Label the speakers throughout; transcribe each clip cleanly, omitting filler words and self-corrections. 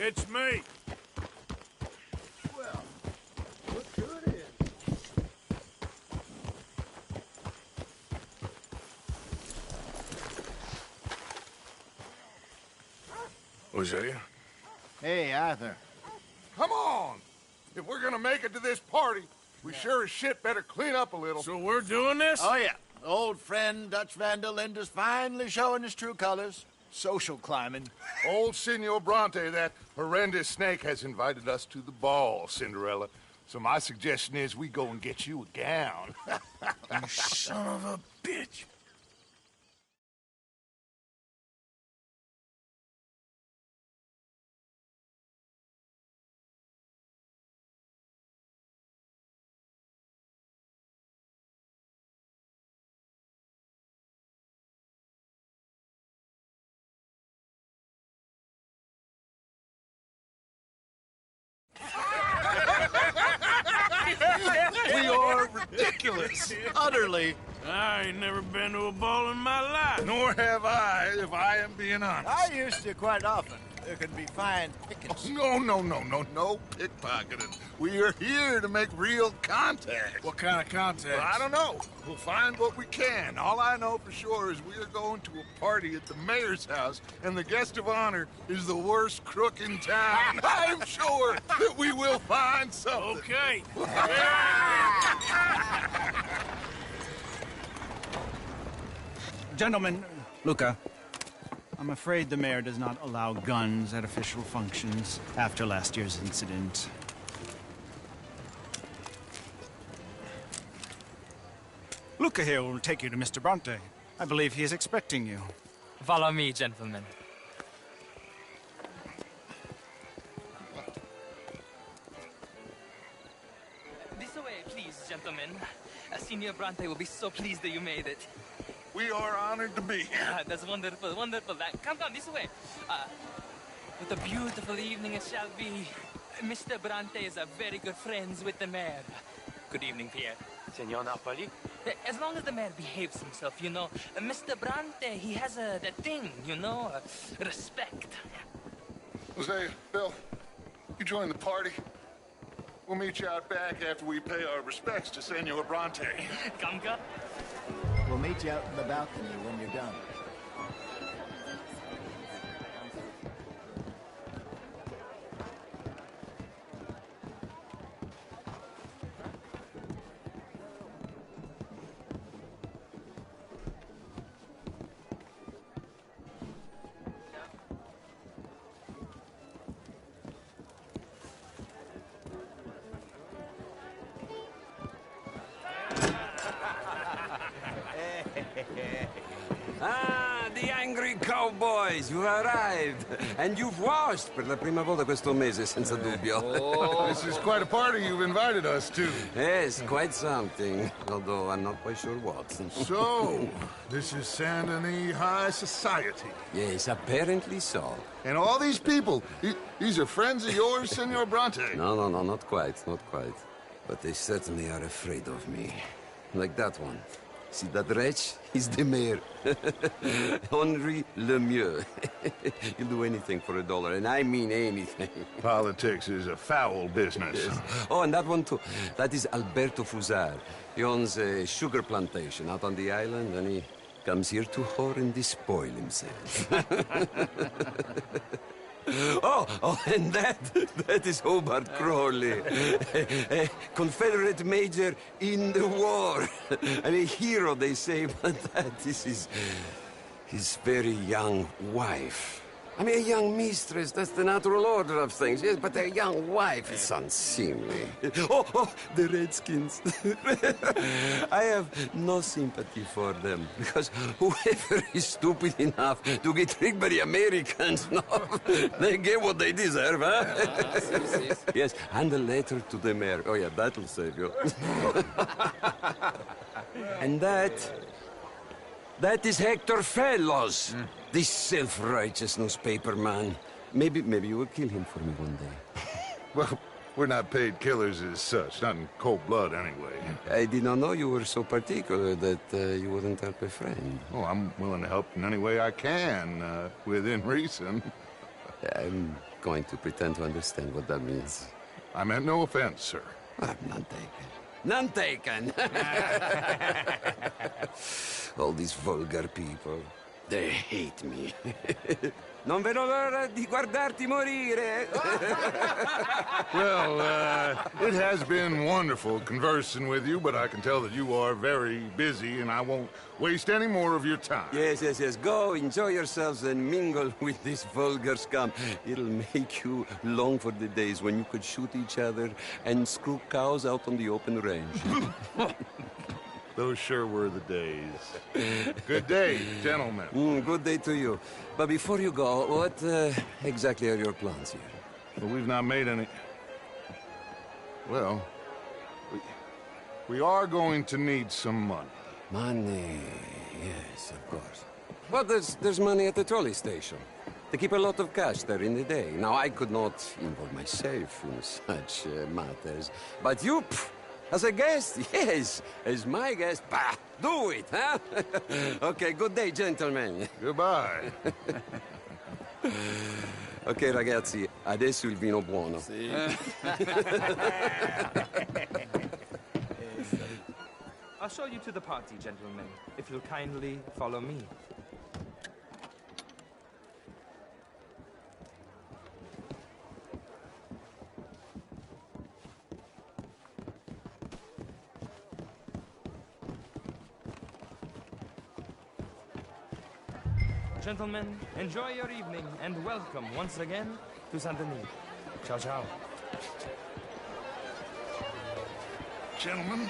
Speaker 1: It's me.
Speaker 2: Well, look who it is.
Speaker 1: Hosea?
Speaker 2: Hey, Arthur.
Speaker 3: Come on! If we're gonna make it to this party, we sure as shit better clean up a little.
Speaker 1: So we're doing this?
Speaker 2: Oh, yeah. Old friend Dutch Van der Linde's finally showing his true colors. Social climbing.
Speaker 3: Old Senor Bronte, that horrendous snake, has invited us to the ball, Cinderella. So my suggestion is we go and get you a gown.
Speaker 1: You son of a bitch.
Speaker 2: We are ridiculous. Utterly.
Speaker 1: I ain't never been to a ball in my life.
Speaker 3: Nor have I, if I am being honest.
Speaker 2: I used to quite often. There can be fine pickings.
Speaker 3: No pickpocketing. We are here to make real contact.
Speaker 1: What kind of contact?
Speaker 3: Well, I don't know. We'll find what we can. All I know for sure is we are going to a party at the mayor's house, and the guest of honor is the worst crook in town. I'm sure that we will find something.
Speaker 1: Okay.
Speaker 4: Gentlemen, Luca, I'm afraid the mayor does not allow guns at official functions after last year's incident. Luca here will take you to Mr. Bronte. I believe he is expecting you.
Speaker 5: Follow me, gentlemen. This way, please, gentlemen. Senior Bronte will be so pleased that you made it.
Speaker 3: We are honored to be here.
Speaker 5: That's wonderful, wonderful. Come on, this way. What a beautiful evening it shall be. Mr. Bronte is a very good friends with the mayor. Good evening, Pierre.
Speaker 6: Senor Napoli?
Speaker 5: As long as the mayor behaves himself, you know. Mr. Bronte, he has that thing, you know, respect.
Speaker 3: Hosea, Bill, you join the party. We'll meet you out back after we pay our respects to Senor Bronte.
Speaker 5: Come.
Speaker 2: We'll meet you out in the balcony when you're done.
Speaker 6: Ah, the angry cowboys, you arrived. And you've washed per la prima volta questo mese, senza dubbio.
Speaker 3: This is quite a party you've invited us to.
Speaker 6: Yes, quite something. Although I'm not quite sure what.
Speaker 3: So, this is Saint Denis High Society.
Speaker 6: Yes, apparently so.
Speaker 3: And all these people, these are friends of yours, Senor Bronte?
Speaker 6: No, not quite, not quite. But they certainly are afraid of me. Like that one. See that wretch? He's the mayor. Henri Lemieux. He'll do anything for $1, and I mean anything.
Speaker 3: Politics is a foul business.
Speaker 6: Yes. Oh, and that one too. That is Alberto Fusar. He owns a sugar plantation out on the island, and he comes here to whore and despoil himself. Oh, and that is Hobart Crawley, a Confederate major in the war. And a hero, they say, but that is his very young wife. I mean, a young mistress, that's the natural order of things, yes, but a young wife is unseemly. Oh, the Redskins. I have no sympathy for them, because whoever is stupid enough to get tricked by the Americans, no, they get what they deserve, huh? Yes, and a letter to the mayor. Oh, yeah, that'll save you. And that is Hector Fellows. This self-righteous newspaper man. Maybe you will kill him for me one day.
Speaker 3: Well, We're not paid killers as such, not in cold blood anyway.
Speaker 6: I did not know you were so particular that you wouldn't help a friend.
Speaker 3: Oh, I'm willing to help in any way I can, within reason.
Speaker 6: I'm going to pretend to understand what that means.
Speaker 3: I meant no offense, sir.
Speaker 6: None taken. None taken! All these vulgar people. They hate me. Non vedo l'ora di guardarti morire.
Speaker 3: Well, it has been wonderful conversing with you, but I can tell that you are very busy, and I won't waste any more of your time.
Speaker 6: Yes. Go, enjoy yourselves, and mingle with this vulgar scum. It'll make you long for the days when you could shoot each other and screw cows out on the open range.
Speaker 3: Those sure were the days. Good day, gentlemen.
Speaker 6: Good day to you. But before you go, what exactly are your plans here?
Speaker 3: Well, we've not made any... Well, we are going to need some money.
Speaker 6: Money, yes, of course. But there's money at the trolley station. They keep a lot of cash there in the day. Now, I could not involve myself in such matters. But you... As a guest? Yes. As my guest? Bah, do it, huh? Okay, good day, gentlemen.
Speaker 3: Goodbye.
Speaker 6: Ok, ragazzi, adesso il vino buono.
Speaker 5: Sì. I'll show you to the party, gentlemen, if you'll kindly follow me. Gentlemen, enjoy your evening and welcome once again to Saint Denis. Ciao, ciao.
Speaker 3: Gentlemen,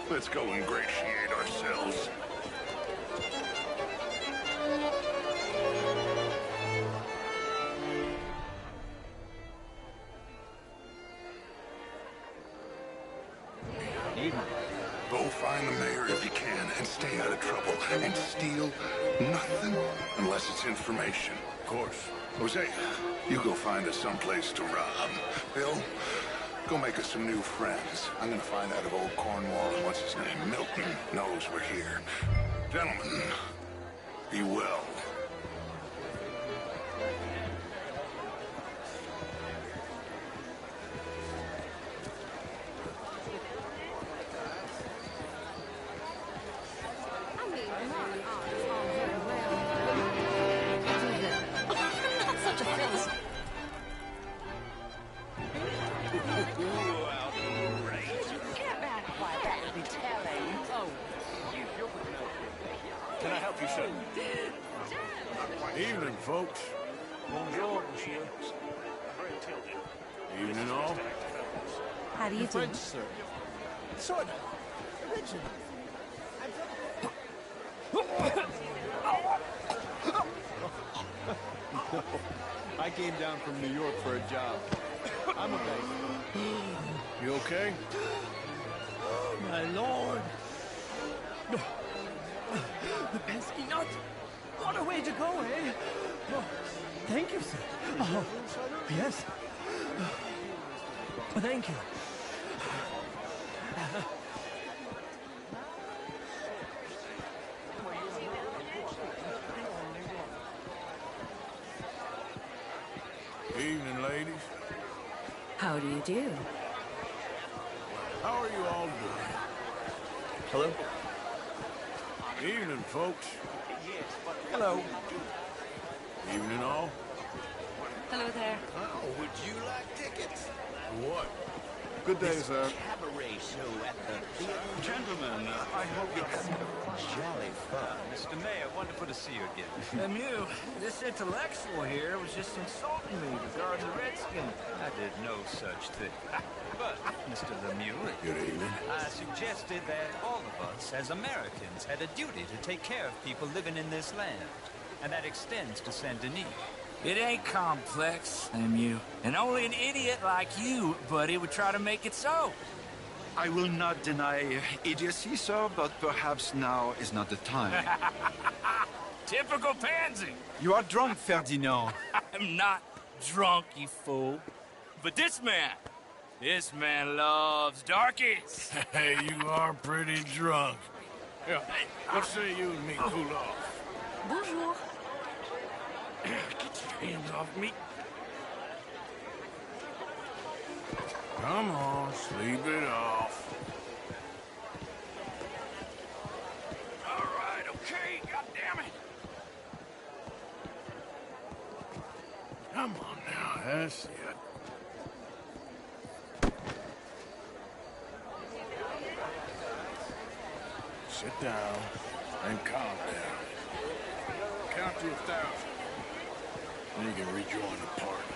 Speaker 3: let's go ingratiate ourselves. Go find the mayor if you can and stay out of trouble. And steal nothing unless it's information. Of course. Jose, you go find us someplace to rob. Bill, go make us some new friends. I'm gonna find out if old Cornwall and what's his name, Milton, knows we're here. Gentlemen, be well.
Speaker 1: Can I help you, sir? Evening, folks. Bonjour, monsieur. Evening, all.
Speaker 7: How do you do?
Speaker 2: French, sir. Sort of. Original.
Speaker 4: I came down from New York for a job. I'm a baker.
Speaker 1: You okay?
Speaker 2: Oh, my lord. The pesky nut. What a way to go, eh? Oh, thank you, sir. Oh, yes. Oh, thank you.
Speaker 1: Evening, ladies.
Speaker 7: How do you do?
Speaker 1: How are you all doing?
Speaker 4: Hello?
Speaker 1: Evening, folks.
Speaker 4: Hello.
Speaker 1: Evening, all.
Speaker 7: Hello there.
Speaker 8: Oh, would you like tickets?
Speaker 1: What?
Speaker 4: Good day, sir.
Speaker 8: Cabaret show at the theater.
Speaker 4: Gentlemen, I hope you're having
Speaker 8: Jolly fun.
Speaker 9: Mr. Mayor, wonderful to see you again.
Speaker 1: Lemieux, this intellectual here was just insulting me regarding the Redskins.
Speaker 9: I did no such thing. But, Mr. Lemieux,
Speaker 1: Good evening.
Speaker 9: I suggested that all of us, as Americans, had a duty to take care of people living in this land. And that extends to Saint Denis.
Speaker 10: It ain't complex, Lemieux. And only an idiot like you, buddy, would try to make it so.
Speaker 11: I will not deny idiocy, sir, but perhaps now is not the time.
Speaker 10: Typical pansy.
Speaker 11: You are drunk, Ferdinand.
Speaker 10: I'm not drunk, you fool. But this man, This man loves darkies.
Speaker 1: Hey, you are pretty drunk. Yeah, what say you and me cool off?
Speaker 7: Bonjour.
Speaker 1: Get your hands off me. Come on, sleep it off. All right, okay, goddammit. Come on now, that's it. Sit down and calm down. Count to 1,000. Then you can rejoin the party.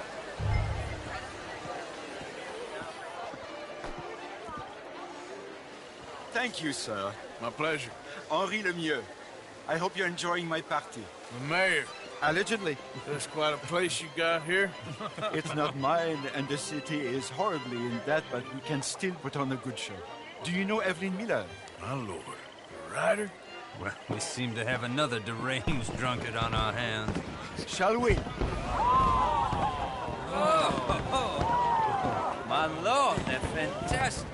Speaker 11: Thank you, sir.
Speaker 1: My pleasure.
Speaker 11: Henri Lemieux. I hope you're enjoying my party.
Speaker 1: The mayor.
Speaker 11: Allegedly.
Speaker 1: That's quite a place you got here.
Speaker 11: It's not mine, and the city is horribly in debt, but we can still put on a good show. Do you know Evelyn Miller?
Speaker 1: My lord. The writer?
Speaker 9: Well, we seem to have another deranged drunkard on our hands.
Speaker 11: Shall we?
Speaker 9: My lord, they're fantastic.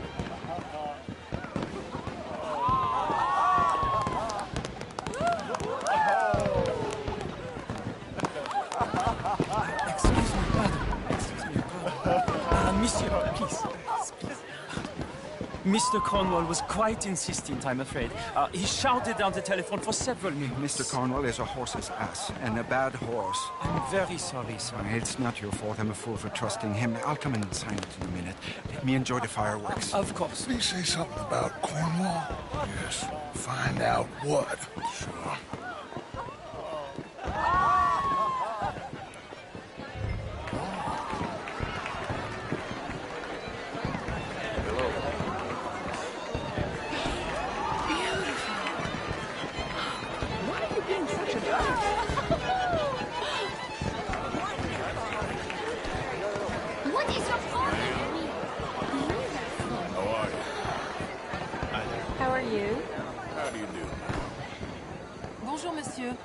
Speaker 2: Excuse me, pardon. Excuse me, pardon. Monsieur, please. Mr. Cornwall was quite insistent, I'm afraid. He shouted down the telephone for several minutes.
Speaker 12: Mr. Cornwall is a horse's ass, and a bad horse.
Speaker 2: I'm very sorry, sir.
Speaker 12: It's not your fault. I'm a fool for trusting him. I'll come in and sign it in a minute. Let me enjoy the fireworks.
Speaker 2: Of course.
Speaker 3: Did he say something about Cornwall?
Speaker 1: Yes. Find out what.
Speaker 3: Sure.
Speaker 13: What is your problem?
Speaker 1: How are you?
Speaker 7: How are you?
Speaker 1: How do you do?
Speaker 7: Bonjour, monsieur.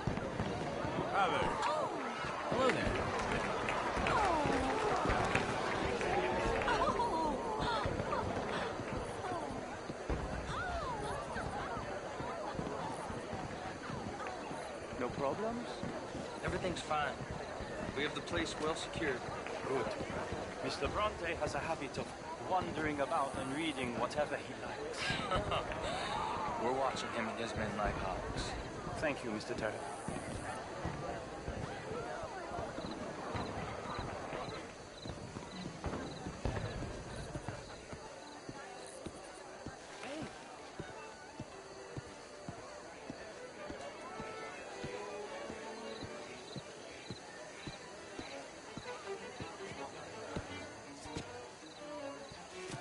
Speaker 1: Hi there.
Speaker 9: Hello there.
Speaker 14: No problems? Everything's fine. We have the place well secured.
Speaker 2: Good. Mr. Bronte has a habit of wandering about and reading whatever he likes.
Speaker 14: We're watching him and his men like hawks.
Speaker 2: Thank you, Mr. Terry.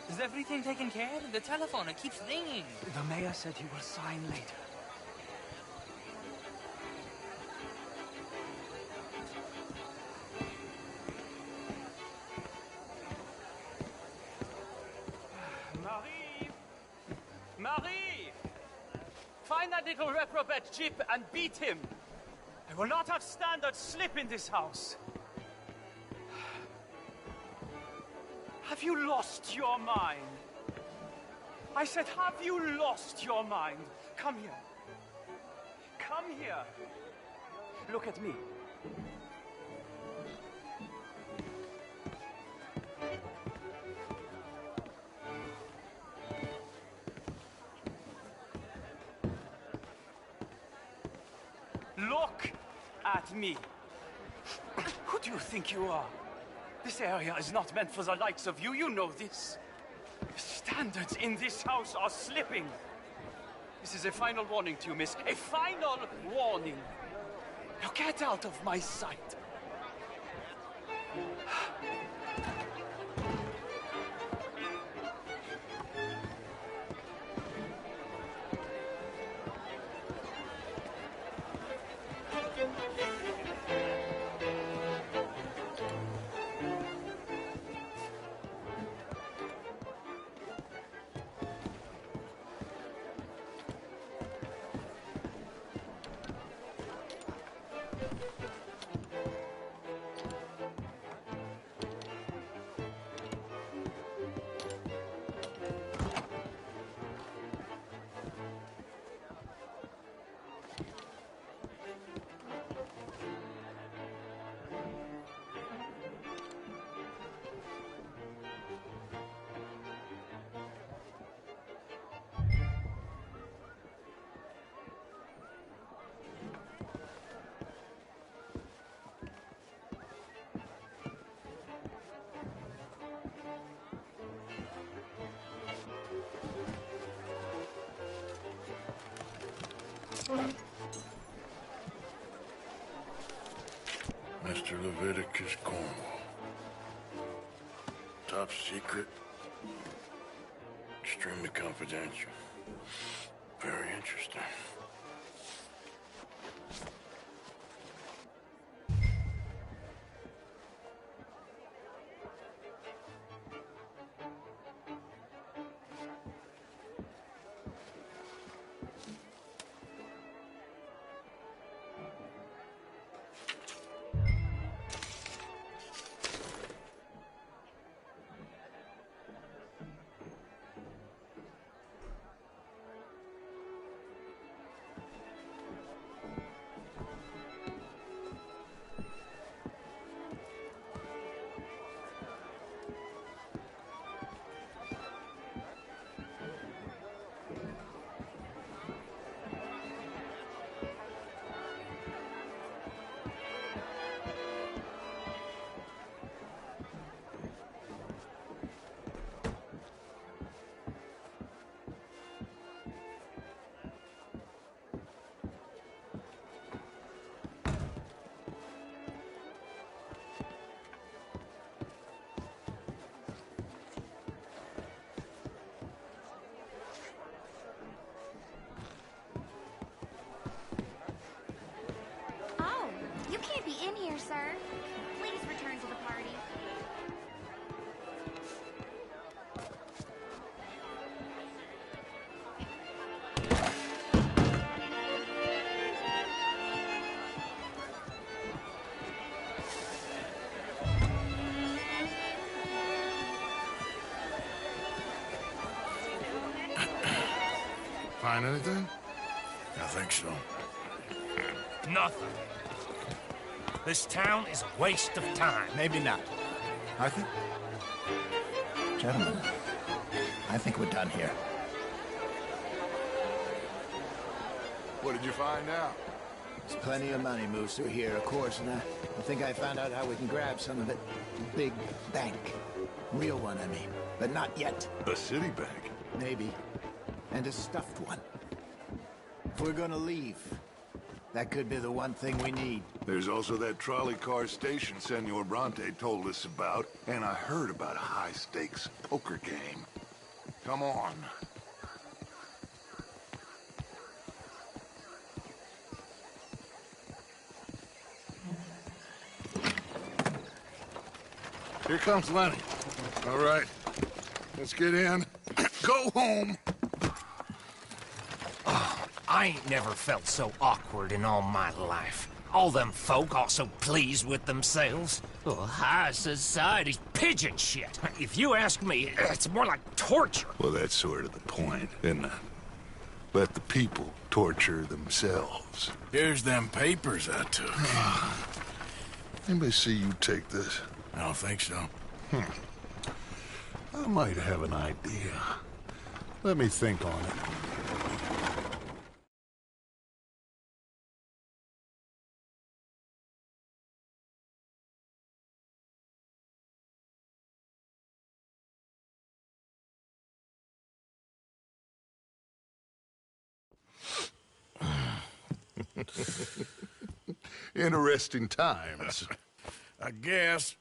Speaker 5: Is everything taken care of? The telephone, it keeps ringing.
Speaker 2: The mayor said he will sign later. Marie! Marie! Find that little reprobate Chip and beat him. I will not have standards slip in this house. Have you lost your mind? I said, have you lost your mind? Come here. Come here. Look at me. Look at me. Who do you think you are? This area is not meant for the likes of you. You know this. The standards in this house are slipping. This is a final warning to you, miss. A final warning. Now get out of my sight.
Speaker 1: Mr. Leviticus Cornwall. Top secret. Extremely confidential. Very interesting.
Speaker 13: Oh, you can't be in here, sir. Please return to the party.
Speaker 3: Find anything?
Speaker 1: I think so.
Speaker 15: Nothing. This town is a waste of time.
Speaker 16: Maybe not.
Speaker 3: Arthur?
Speaker 16: Gentlemen, I think we're done here.
Speaker 3: What did you find out?
Speaker 16: There's plenty of money moves through here, of course, and I think I found out how we can grab some of it. Big bank. Real one, I mean. But not yet.
Speaker 3: A city bank?
Speaker 16: Maybe. And a stuffed one. If we're gonna leave, that could be the one thing we need.
Speaker 3: There's also that trolley car station Senor Bronte told us about, and I heard about a high-stakes poker game. Come on. Here comes Lenny. All right, let's get in. Go home.
Speaker 15: I ain't never felt so awkward in all my life. All them folk all so pleased with themselves. Oh, high society's pigeon shit. If you ask me, it's more like torture.
Speaker 3: Well, that's sort of the point, isn't it? Let the people torture themselves.
Speaker 1: Here's them papers I took.
Speaker 3: Anybody see you take this?
Speaker 1: I don't think so.
Speaker 3: I might have an idea. Let me think on it. Interesting times.
Speaker 1: I guess.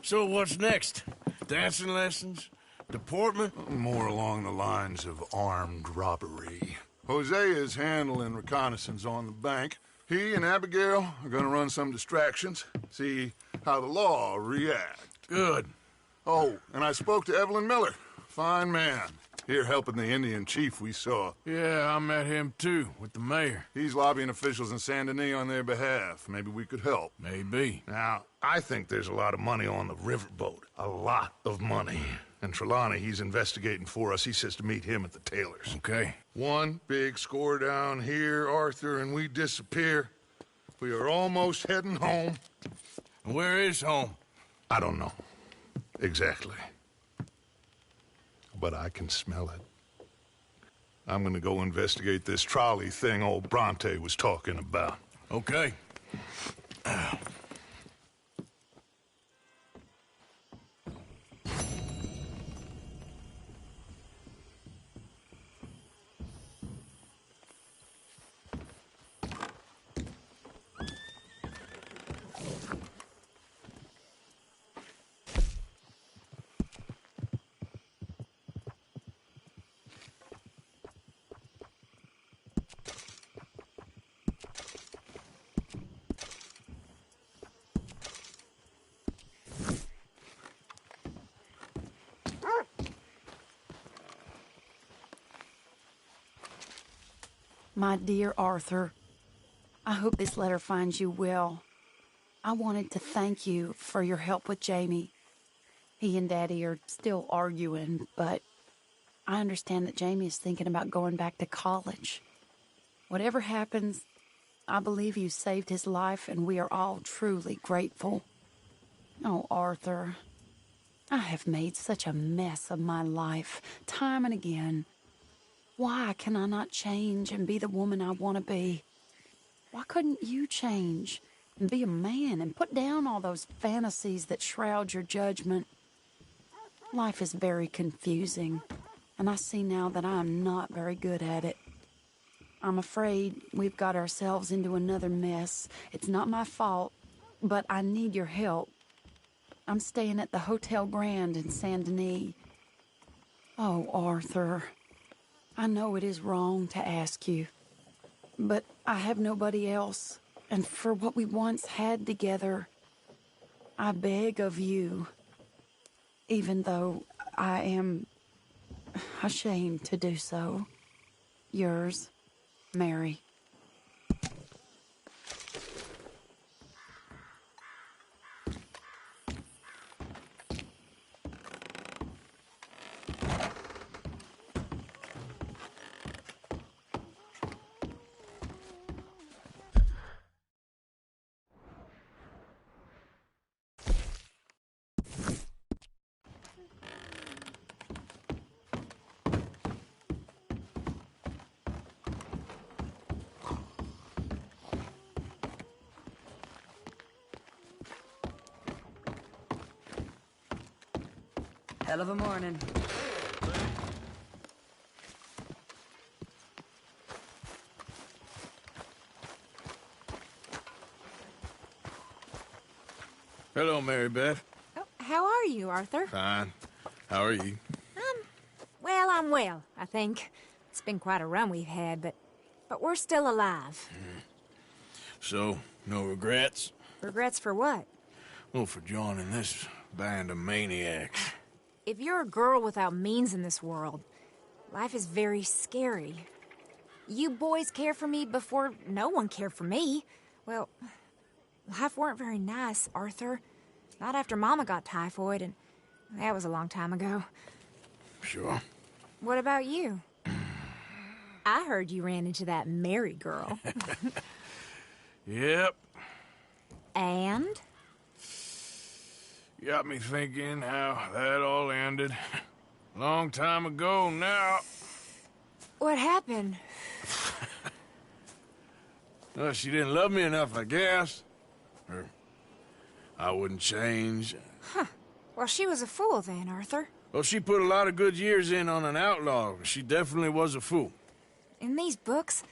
Speaker 1: So what's next? Dancing lessons? Deportment?
Speaker 3: More along the lines of armed robbery. Jose is handling reconnaissance on the bank. He and Abigail are gonna run some distractions, see how the law react.
Speaker 1: Good.
Speaker 3: Oh, and I spoke to Evelyn Miller. Fine man. Here helping the Indian chief we saw.
Speaker 1: Yeah, I met him too, with the mayor.
Speaker 3: He's lobbying officials in Saint Denis on their behalf. Maybe we could help.
Speaker 1: Maybe.
Speaker 3: Now, I think there's a lot of money on the riverboat. A lot of money. And Trelawney, he's investigating for us. He says to meet him at the Taylor's.
Speaker 1: Okay.
Speaker 3: One big score down here, Arthur, and we disappear. We are almost heading home.
Speaker 1: Where is home?
Speaker 3: I don't know. Exactly. But I can smell it. I'm gonna go investigate this trolley thing old Bronte was talking about.
Speaker 1: Okay.
Speaker 17: My dear Arthur, I hope this letter finds you well. I wanted to thank you for your help with Jamie. He and Daddy are still arguing, but I understand that Jamie is thinking about going back to college. Whatever happens, I believe you saved his life, and we are all truly grateful. Oh, Arthur, I have made such a mess of my life, time and again. Why can I not change and be the woman I want to be? Why couldn't you change and be a man and put down all those fantasies that shroud your judgment? Life is very confusing, and I see now that I am not very good at it. I'm afraid we've got ourselves into another mess. It's not my fault, but I need your help. I'm staying at the Hotel Grand in Saint Denis. Oh, Arthur, I know it is wrong to ask you, but I have nobody else, and for what we once had together, I beg of you, even though I am ashamed to do so. Yours, Mary.
Speaker 18: Hell of a morning.
Speaker 1: Hello, Mary Beth.
Speaker 19: Oh, how are you, Arthur?
Speaker 1: Fine. How are you?
Speaker 19: Well, I'm well, I think. It's been quite a run we've had, but we're still alive.
Speaker 1: So, no regrets?
Speaker 19: Regrets for what?
Speaker 1: Well, for joining this band of maniacs.
Speaker 19: If you're a girl without means in this world, life is very scary. You boys cared for me before no one cared for me. Well, life weren't very nice, Arthur. Not after Mama got typhoid, and that was a long time ago.
Speaker 1: Sure.
Speaker 19: What about you? I heard you ran into that Mary girl.
Speaker 1: Yep.
Speaker 19: And?
Speaker 1: Got me thinking how that all ended. Long time ago now.
Speaker 19: What happened?
Speaker 1: Well, she didn't love me enough, I guess. Or I wouldn't change.
Speaker 19: Huh. Well, she was a fool then, Arthur.
Speaker 1: Well, she put a lot of good years in on an outlaw. She definitely was a fool.
Speaker 19: In these books,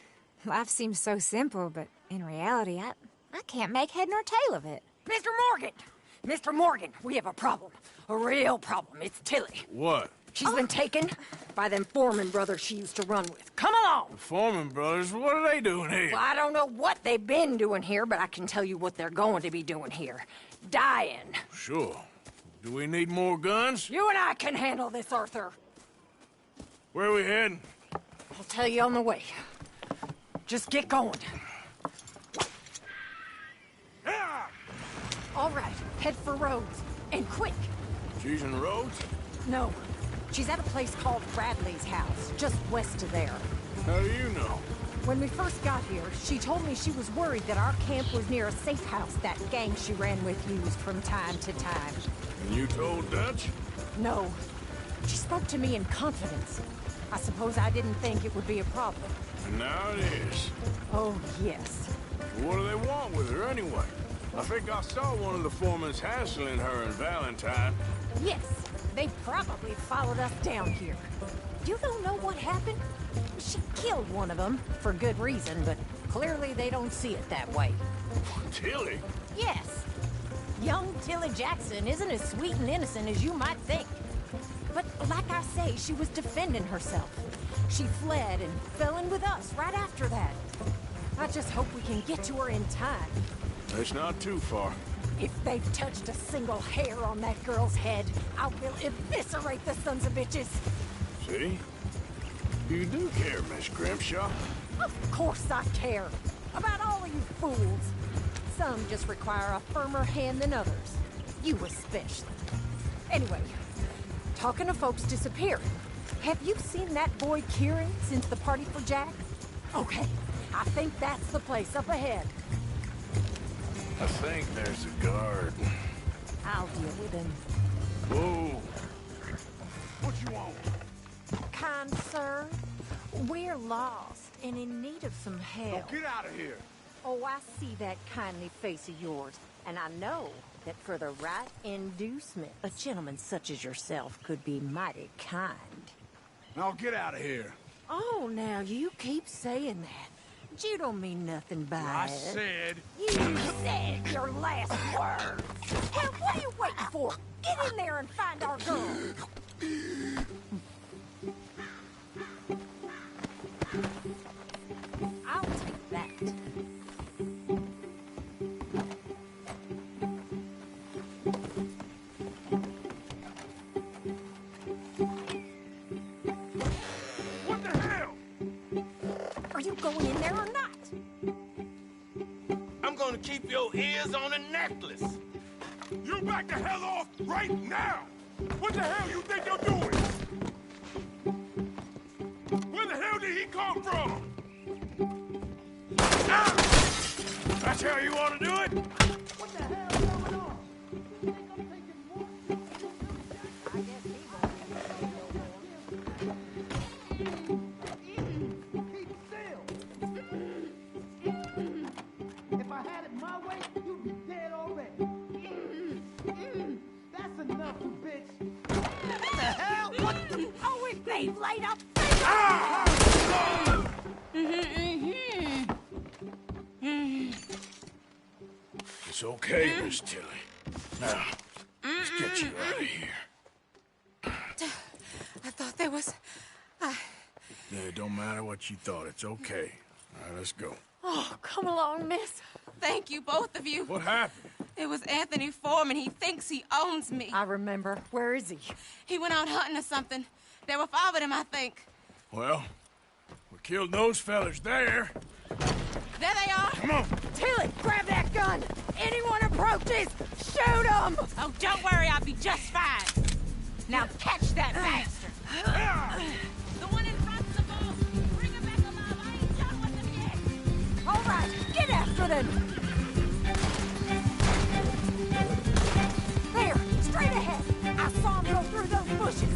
Speaker 19: life seems so simple, but in reality, I can't make head nor tail of it.
Speaker 18: Mr. Morgan! Mr. Morgan, we have a problem. A real problem. It's Tilly.
Speaker 1: What?
Speaker 18: She's been taken by them Foreman brothers she used to run with. Come along!
Speaker 1: The Foreman brothers? What are they doing here?
Speaker 18: Well, I don't know what they've been doing here, but I can tell you what they're going to be doing here. Dying.
Speaker 1: Sure. Do we need more guns?
Speaker 18: You and I can handle this, Arthur.
Speaker 1: Where are we heading?
Speaker 18: I'll tell you on the way. Just get going. All right, head for Rhodes. And quick.
Speaker 1: She's in Rhodes?
Speaker 18: No. She's at a place called Bradley's house, just west of there.
Speaker 1: How do you know?
Speaker 18: When we first got here, she told me she was worried that our camp was near a safe house that gang she ran with used from time to time.
Speaker 1: And you told Dutch?
Speaker 18: No. She spoke to me in confidence. I suppose I didn't think it would be a problem.
Speaker 1: And now it is.
Speaker 18: Oh, yes.
Speaker 1: What do they want with her anyway? I think I saw one of the foremans hassling her and Valentine.
Speaker 18: Yes, they probably followed us down here. You don't know what happened? She killed one of them, for good reason, but clearly they don't see it that way.
Speaker 1: Tilly?
Speaker 18: Yes. Young Tilly Jackson isn't as sweet and innocent as you might think. But like I say, she was defending herself. She fled and fell in with us right after that. I just hope we can get to her in time.
Speaker 1: It's not too far.
Speaker 18: If they've touched a single hair on that girl's head, I will eviscerate the sons of bitches.
Speaker 1: See? You do care, Miss Grimshaw.
Speaker 18: Of course I care. About all of you fools. Some just require a firmer hand than others. You especially. Anyway, talking of folks disappearing, have you seen that boy Kieran since the party for Jack? Okay, I think that's the place up ahead.
Speaker 1: I think there's a guard.
Speaker 18: I'll deal with him.
Speaker 1: Whoa. What you want?
Speaker 18: Kind sir, we're lost and in need of some help.
Speaker 1: Get out of here.
Speaker 18: Oh, I see that kindly face of yours, and I know that for the right inducement, a gentleman such as yourself could be mighty kind.
Speaker 1: Now get out of here.
Speaker 18: Oh, now you keep saying that. But you don't mean nothing by
Speaker 1: I
Speaker 18: it.
Speaker 1: said...
Speaker 18: You said your last word. Well, what are you waiting for? Get in there and find our girl. I'll take that.
Speaker 1: What the hell?
Speaker 18: Are you going in there or not?
Speaker 8: I'm gonna keep your ears on a necklace.
Speaker 1: You back the hell off right now! What the hell you think you're doing? Where the hell did he come from? Ah! That's how you want to do it?
Speaker 18: What the hell is going on? You think I'm taking more? I guess he won't say no more.
Speaker 20: Keep still. If I had it my way, you'd be dead already. That's enough, you bitch.
Speaker 18: What the hell? What the? Oh, if they laid up.
Speaker 1: It's okay, Miss Tilly. Now, let's get you out of here.
Speaker 7: I thought there was...
Speaker 1: Yeah, it don't matter what you thought. It's okay. All right, let's go.
Speaker 7: Oh, come along, miss. Thank you, both of you.
Speaker 1: What happened?
Speaker 7: It was Anthony Foreman. He thinks he owns me.
Speaker 18: I remember. Where is he?
Speaker 7: He went out hunting or something. There were 5 of them, I think.
Speaker 1: Well, we killed those fellas there.
Speaker 7: There they are.
Speaker 1: Come on.
Speaker 18: Tilly, grab that gun. Anyone approaches, shoot them.
Speaker 7: Oh, don't worry. I'll be just fine.
Speaker 18: Now catch that bastard.
Speaker 7: The one in front's the boat. Bring him back alive. I ain't done with him yet.
Speaker 18: All right, get after them. There, straight ahead. I saw him go through those bushes.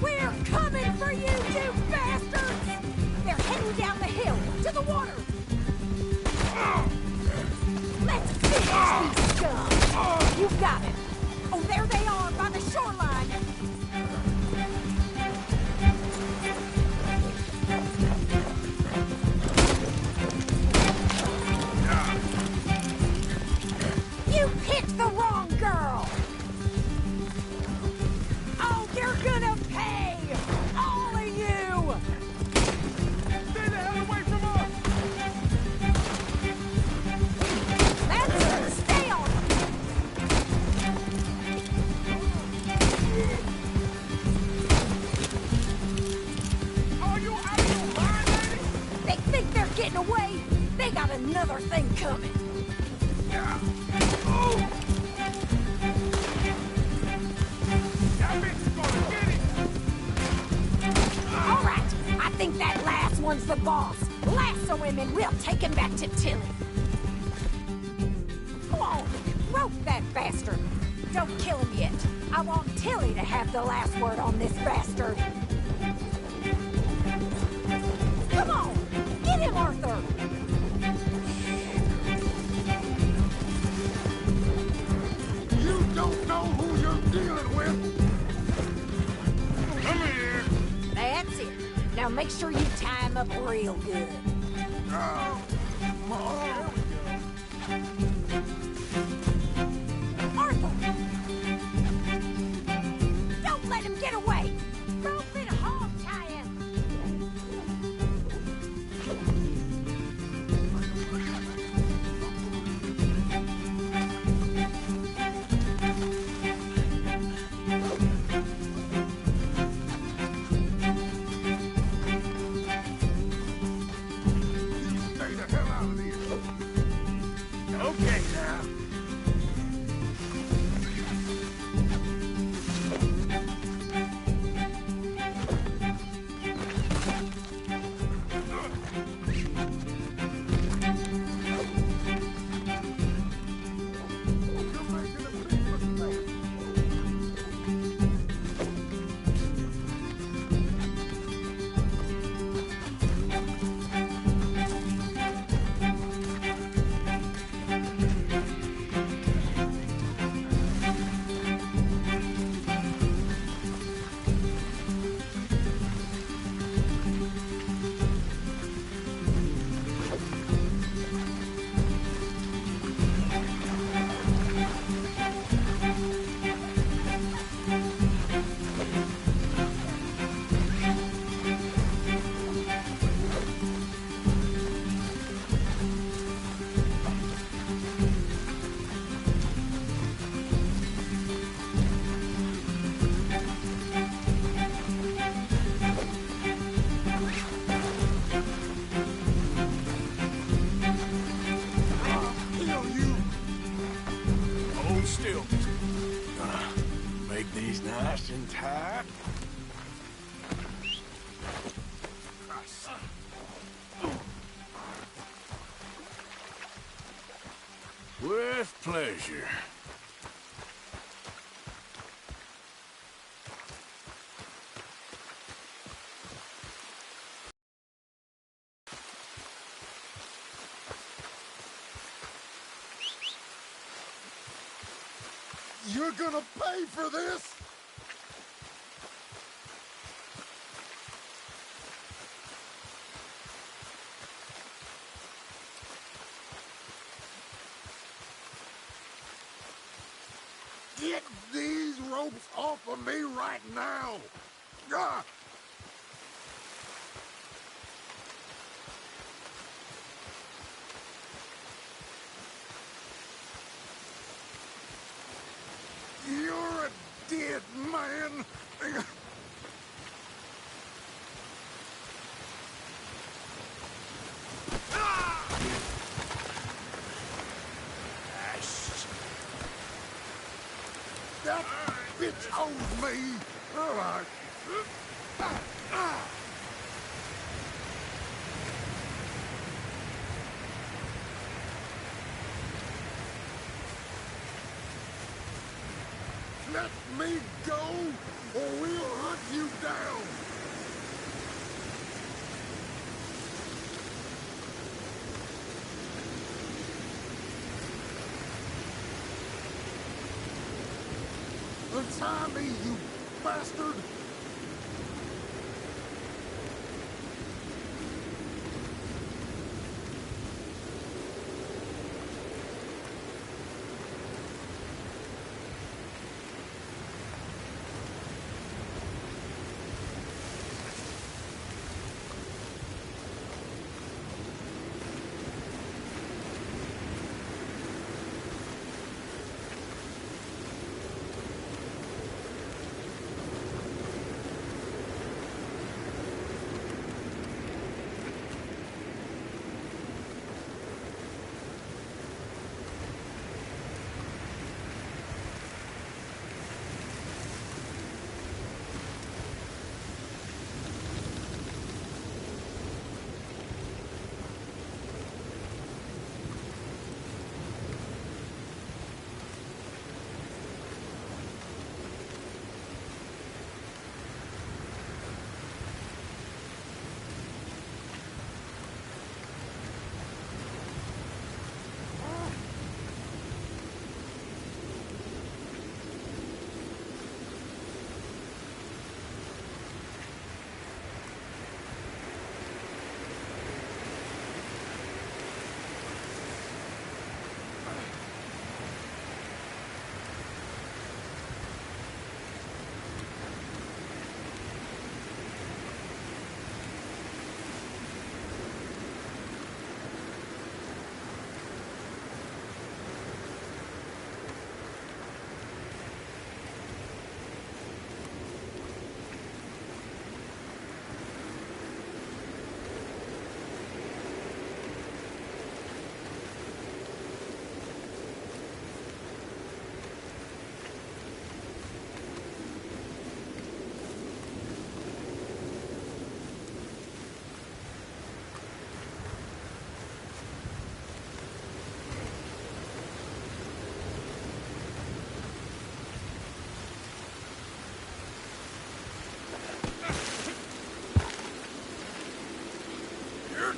Speaker 18: We're coming for you, you bastards! They're heading down the hill, to the water. Let's finish these scum. You got it. Oh, there they are, by the shoreline. You picked the wrong girl. Oh, you're gonna pay! All of you!
Speaker 1: Stay the hell away from us!
Speaker 18: That's it! Stay on!
Speaker 1: Are you out of your mind, lady?
Speaker 18: They think they're getting away. They got another thing coming.
Speaker 1: Yeah. Oh! That bitch is gonna get it!
Speaker 18: All right, I think that last one's the boss. Lasso him and we'll take him back to Tilly. Come on, rope that bastard. Don't kill him yet. I want Tilly to have the last word on this bastard. Come on, get him, Arthur.
Speaker 3: You don't know who you're dealing with.
Speaker 1: Come here!
Speaker 18: That's it. Now make sure you tie him up real good. Arthur! Don't let him get away! Rope and hog tie him!
Speaker 1: pleasure.
Speaker 3: You're gonna pay for this? Get these ropes off of me right now! Ah! You're a dead man! That bitch owes me! All right. Let me go, or we'll hunt you down! Untie me, you bastard!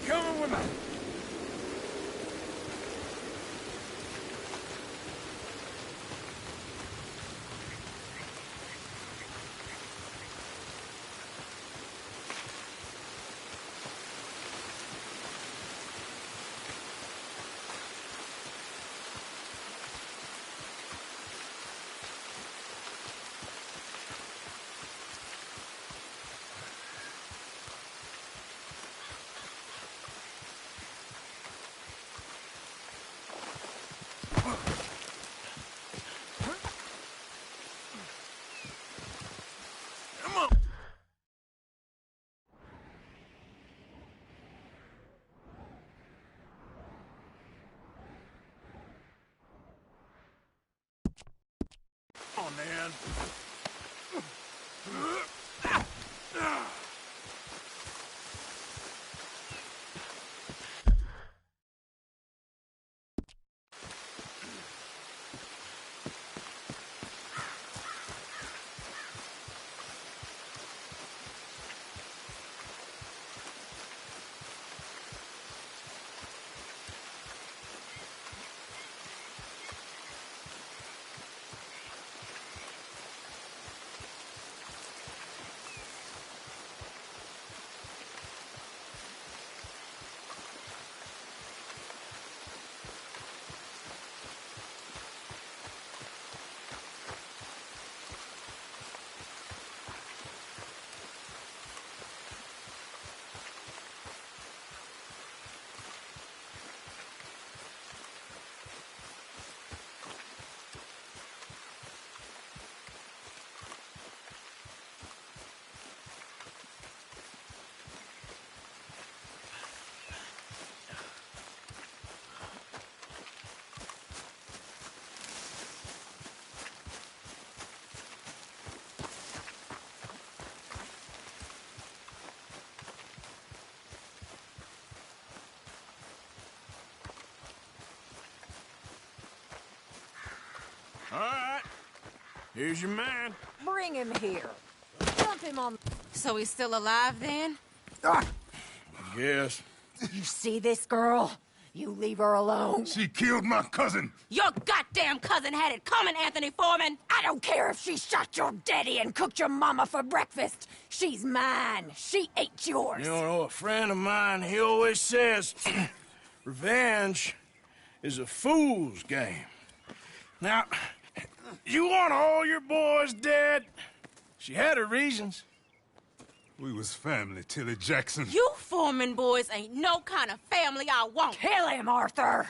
Speaker 1: Coming with me.
Speaker 3: Come on, man.
Speaker 1: Here's your man.
Speaker 18: Bring him here. Dump him on...
Speaker 7: So he's still alive then?
Speaker 1: I guess.
Speaker 18: You see this girl? You leave her alone.
Speaker 3: She killed my cousin.
Speaker 7: Your goddamn cousin had it coming, Anthony Foreman!
Speaker 18: I don't care if she shot your daddy and cooked your mama for breakfast. She's mine. She ate yours.
Speaker 1: You know, a friend of mine, he always says, revenge is a fool's game. Now, you want all your boys dead? She had her reasons.
Speaker 3: We was family, Tilly Jackson.
Speaker 7: You Foreman boys ain't no kind of family I want.
Speaker 18: Kill him, Arthur!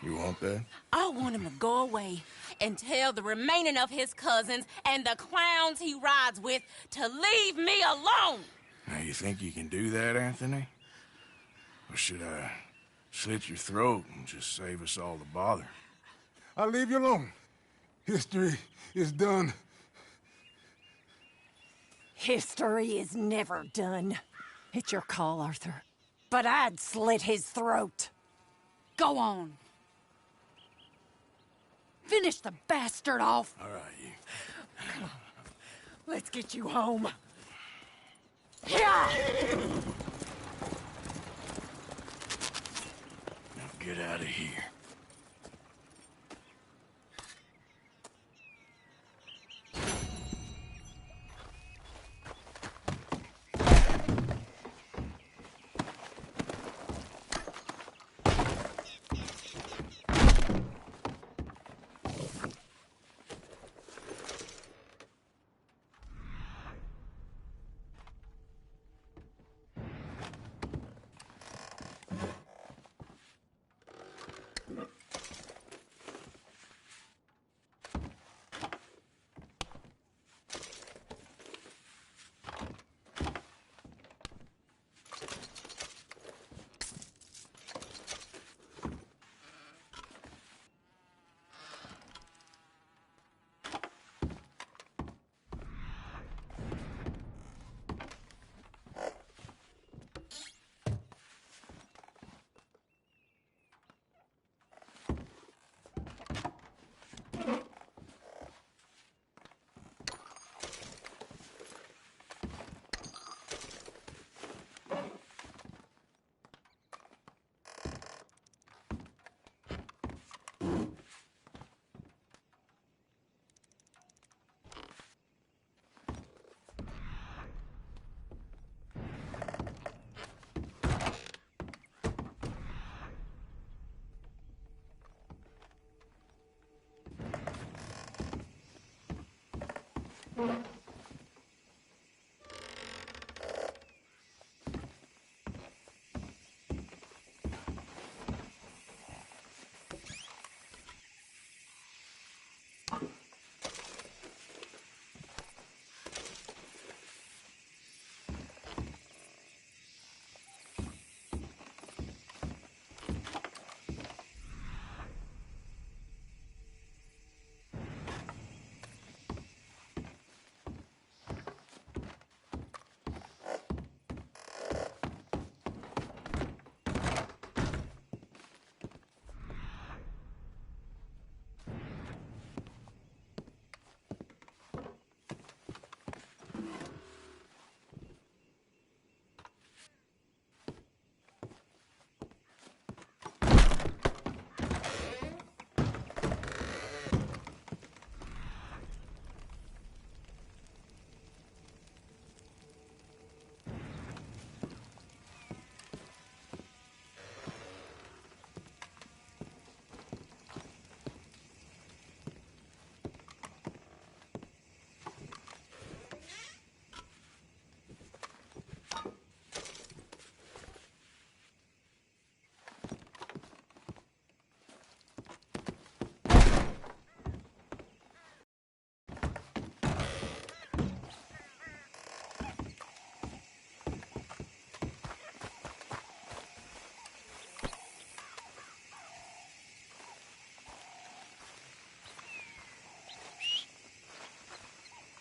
Speaker 1: You want that?
Speaker 7: I want him to go away and tell the remaining of his cousins and the clowns he rides with to leave me alone.
Speaker 1: Now, you think you can do that, Anthony? Or should I slit your throat and just save us all the bother?
Speaker 3: I'll leave you alone. History is done.
Speaker 18: History is never done. It's your call, Arthur. But I'd slit his throat.
Speaker 7: Go on.
Speaker 18: Finish the bastard off.
Speaker 1: All right, you.
Speaker 18: Come on. Let's get you home. Yeah!
Speaker 1: Now get out of here.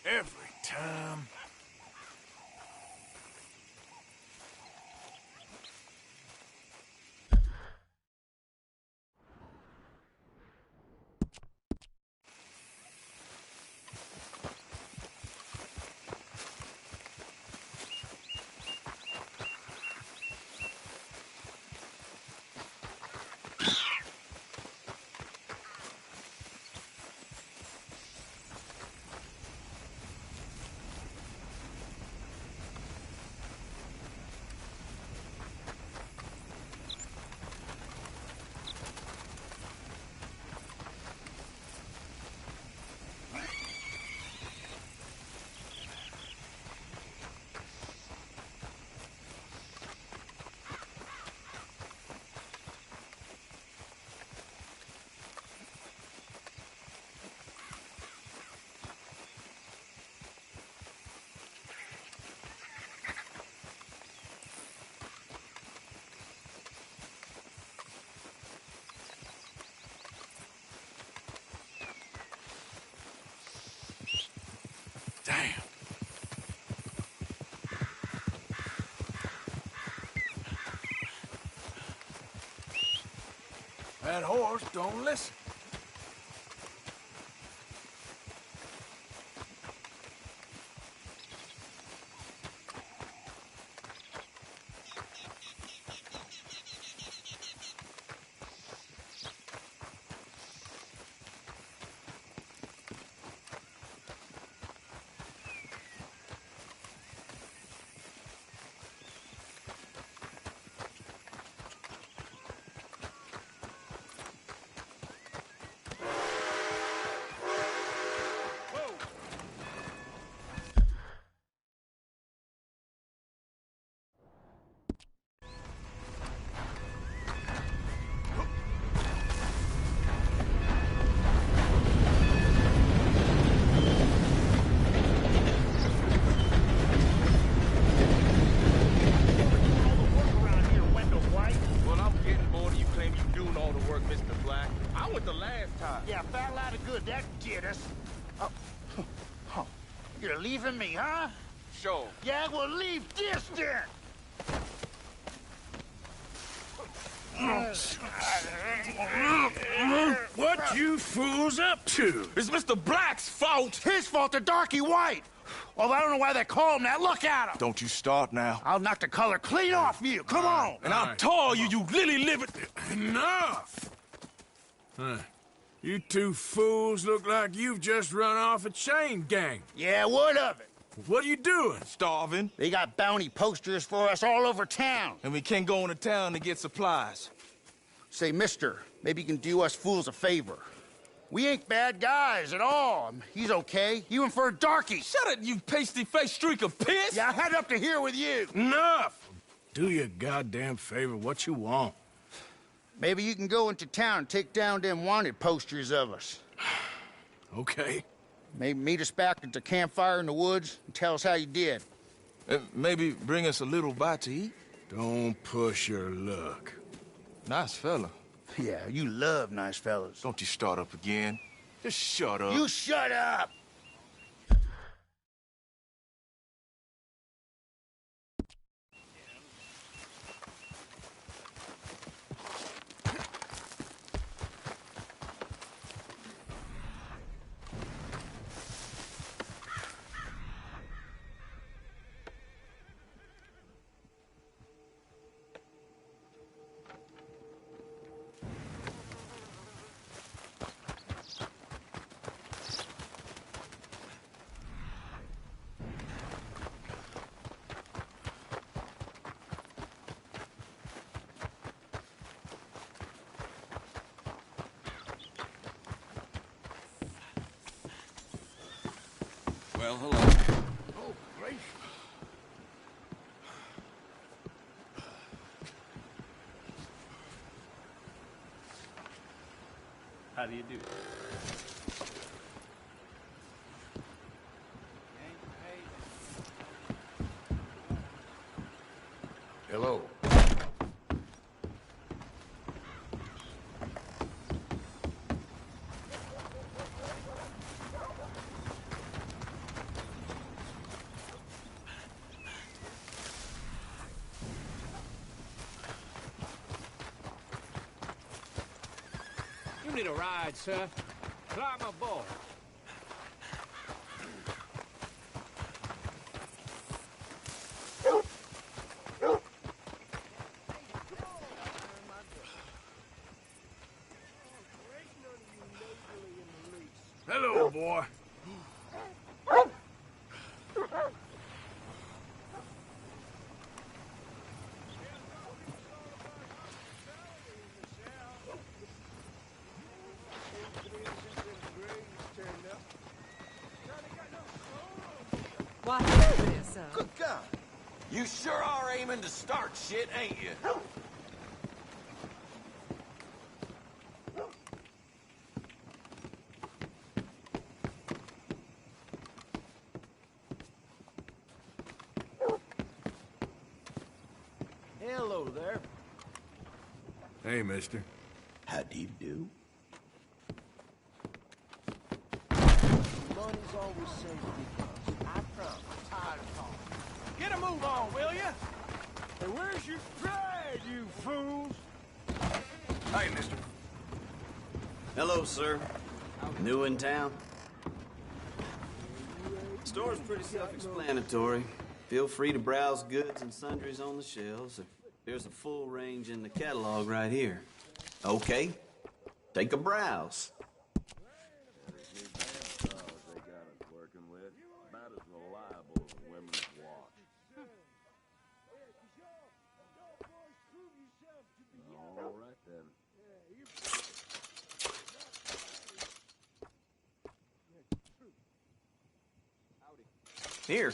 Speaker 1: Every time. That horse don't listen.
Speaker 20: Yeah, fat lot of good that did us. Oh, you're leaving me, huh?
Speaker 8: Sure.
Speaker 20: Yeah, well, leave this then.
Speaker 1: What you fools up to?
Speaker 8: It's Mr. Black's fault.
Speaker 20: His fault, the darky white. Well, I don't know why they call him that. Look at him.
Speaker 8: Don't you start now.
Speaker 20: I'll knock the color clean off you. Come on.
Speaker 8: And I'll tell you, you lily-livered...
Speaker 1: Enough! Huh. You two fools look like you've just run off a chain gang.
Speaker 20: Yeah, what of it?
Speaker 1: What are you doing?
Speaker 8: Starving.
Speaker 20: They got bounty posters for us all over town.
Speaker 8: And we can't go into town to get supplies.
Speaker 20: Say, mister, maybe you can do us fools a favor. We ain't bad guys at all. He's okay. You in for a darky.
Speaker 8: Shut it, you pasty-faced streak of piss!
Speaker 20: Yeah, I had up to here with you.
Speaker 1: Enough! Do your goddamn favor what you want.
Speaker 20: Maybe you can go into town and take down them wanted posters of us.
Speaker 1: Okay.
Speaker 20: Maybe meet us back at the campfire in the woods and tell us how you did.
Speaker 8: Maybe bring us a little bite to eat.
Speaker 1: Don't push your luck.
Speaker 8: Nice fella.
Speaker 20: Yeah, you love nice fellas.
Speaker 8: Don't you start up again. Just shut up.
Speaker 20: You shut up!
Speaker 6: Well, hello.
Speaker 20: Oh, great.
Speaker 2: How do you do?
Speaker 3: Hello.
Speaker 15: You need a ride, sir. Climb aboard.
Speaker 1: Hello, boy.
Speaker 18: Why, here it is, sir.
Speaker 8: Good God.
Speaker 6: You sure are aiming to start shit, ain't you?
Speaker 20: Hello there.
Speaker 1: Hey, mister.
Speaker 16: How do you do?
Speaker 20: Money's always safe because I promise. Tired of talking. Get a move on, will ya? Hey, where's your pride, you fools?
Speaker 1: Hey, mister.
Speaker 21: Hello, sir. New in town? Store's pretty self-explanatory. Feel free to browse goods and sundries on the shelves. There's a full range in the catalog right here. Okay, take a browse. Here.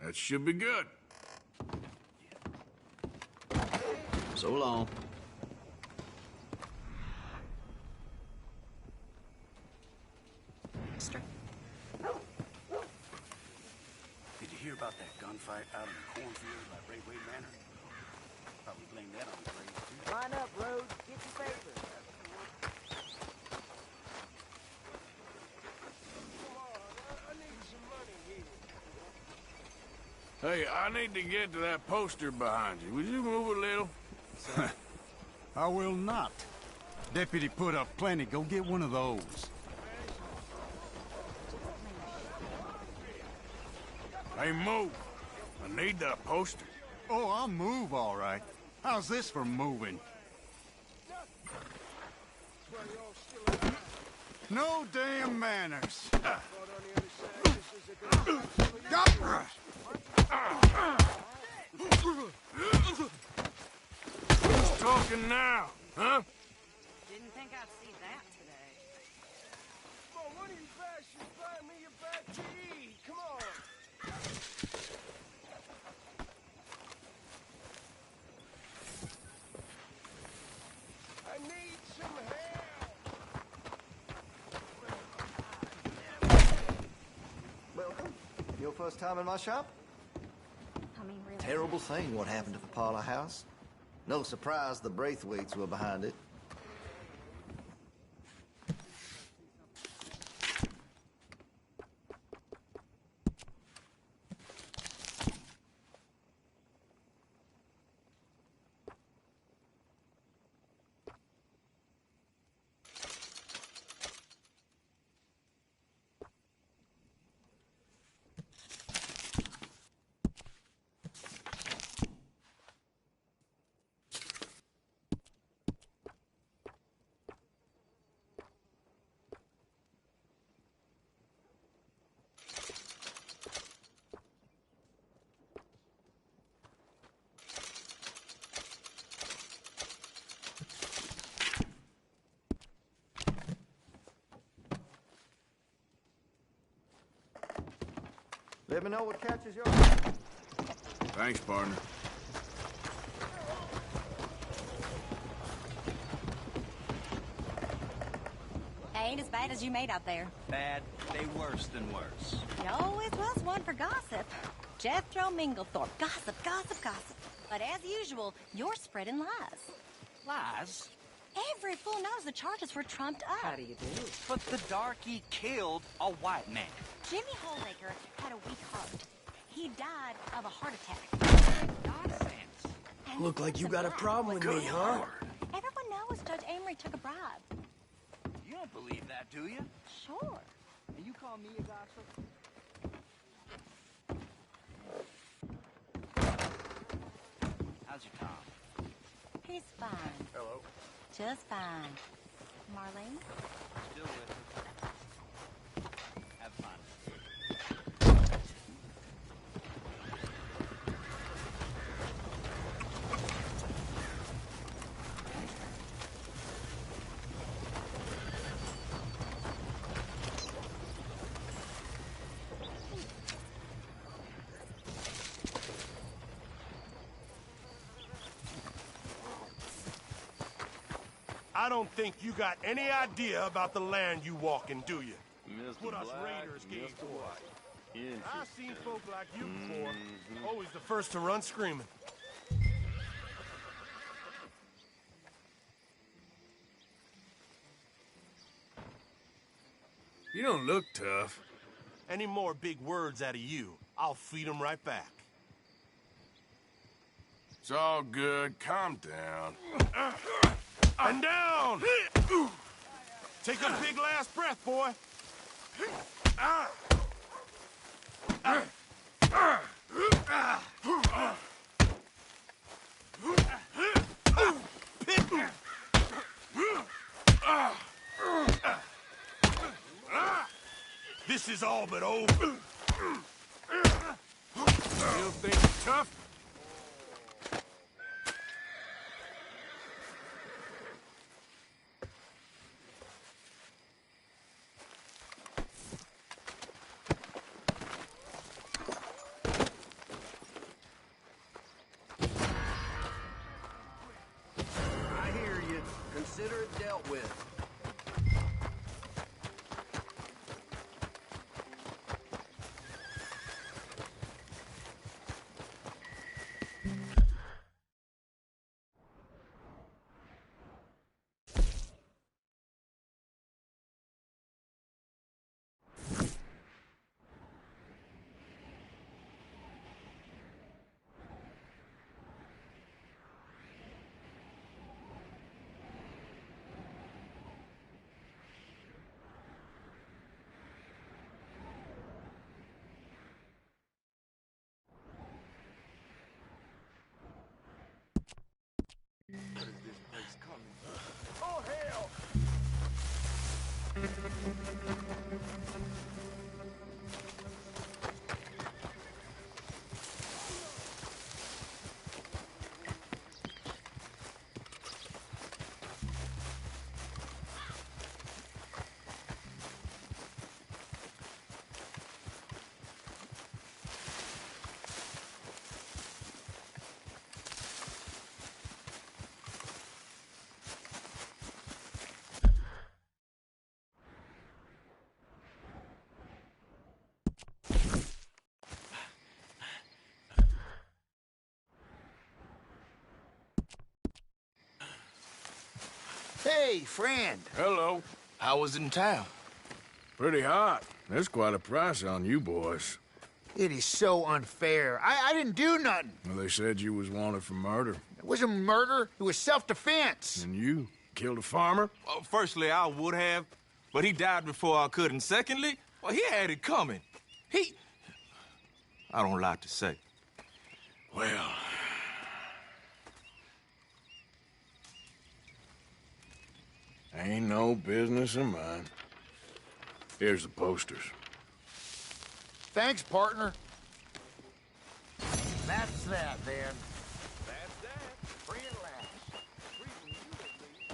Speaker 1: That should be good.
Speaker 21: So long.
Speaker 22: Mister. Did you hear about that gunfight out in the cornfield by Braithwaite Manor? Probably blame that on the Braves, too.
Speaker 23: Line up, Rhodes. Get your paper.
Speaker 1: Hey, I need to get to that poster behind you. Would you move a little?
Speaker 11: I will not. Deputy put up plenty. Go get one of those.
Speaker 1: Hey, move. I need that poster.
Speaker 11: Oh, I'll move, all right. How's this for moving? No damn manners.
Speaker 1: Who's talking now, huh?
Speaker 23: Didn't think I'd see that today.
Speaker 1: Come on, one of you bastards buy me a bite to eat. Come on. I need some help.
Speaker 24: Welcome. Your first time in my shop?
Speaker 23: I mean, really.
Speaker 24: Terrible thing what happened to the Parlor House. No surprise the Braithwaites were behind it. Let me know what catches your eye.
Speaker 1: Thanks, partner.
Speaker 23: Ain't as bad as you made out there.
Speaker 9: Bad, they worse than worse.
Speaker 23: You always was one for gossip. Jethro Minglethorpe. Gossip, gossip, gossip. But as usual, you're spreading lies.
Speaker 9: Lies?
Speaker 23: Every fool knows the charges were trumped up.
Speaker 9: How do you do? But the darky killed a white man.
Speaker 23: Jimmy Holdaker had a weak heart. He died of a heart attack.
Speaker 9: Nonsense.
Speaker 23: Look
Speaker 16: like you got a problem with me, huh?
Speaker 23: Everyone knows Judge Amory took a bribe.
Speaker 9: You don't believe that, do you?
Speaker 23: Sure.
Speaker 9: And you call me a gossip? How's your Tom?
Speaker 23: He's fine.
Speaker 9: Hello.
Speaker 23: Just fine. Marlene?
Speaker 9: Still with her. Have fun.
Speaker 4: I don't think you got any idea about the land you walk in, do you? What us raiders gave for us. I've seen folk like you before. Always the first to run screaming.
Speaker 1: You don't look tough.
Speaker 4: Any more big words out of you, I'll feed them right back.
Speaker 1: It's all good. Calm down.
Speaker 4: And down! Take a big last breath, boy. This is all but over.
Speaker 1: Still think you're tough?
Speaker 24: I hear you. Consider it dealt with.
Speaker 4: Oh, hell!
Speaker 20: Hey, friend.
Speaker 1: Hello.
Speaker 8: How was it in town?
Speaker 1: Pretty hot. That's quite a price on you boys.
Speaker 20: It is so unfair. I didn't do nothing.
Speaker 1: Well, they said you was wanted for murder.
Speaker 20: It wasn't murder. It was self-defense.
Speaker 1: And you killed a farmer?
Speaker 8: Well, firstly, I would have, but he died before I could. And secondly, well, he had it coming. I don't like to say.
Speaker 1: Well... ain't no business of mine. Here's the posters.
Speaker 20: Thanks, partner.
Speaker 24: That's that, then.
Speaker 20: That's that. Free at last. Free from you, at least.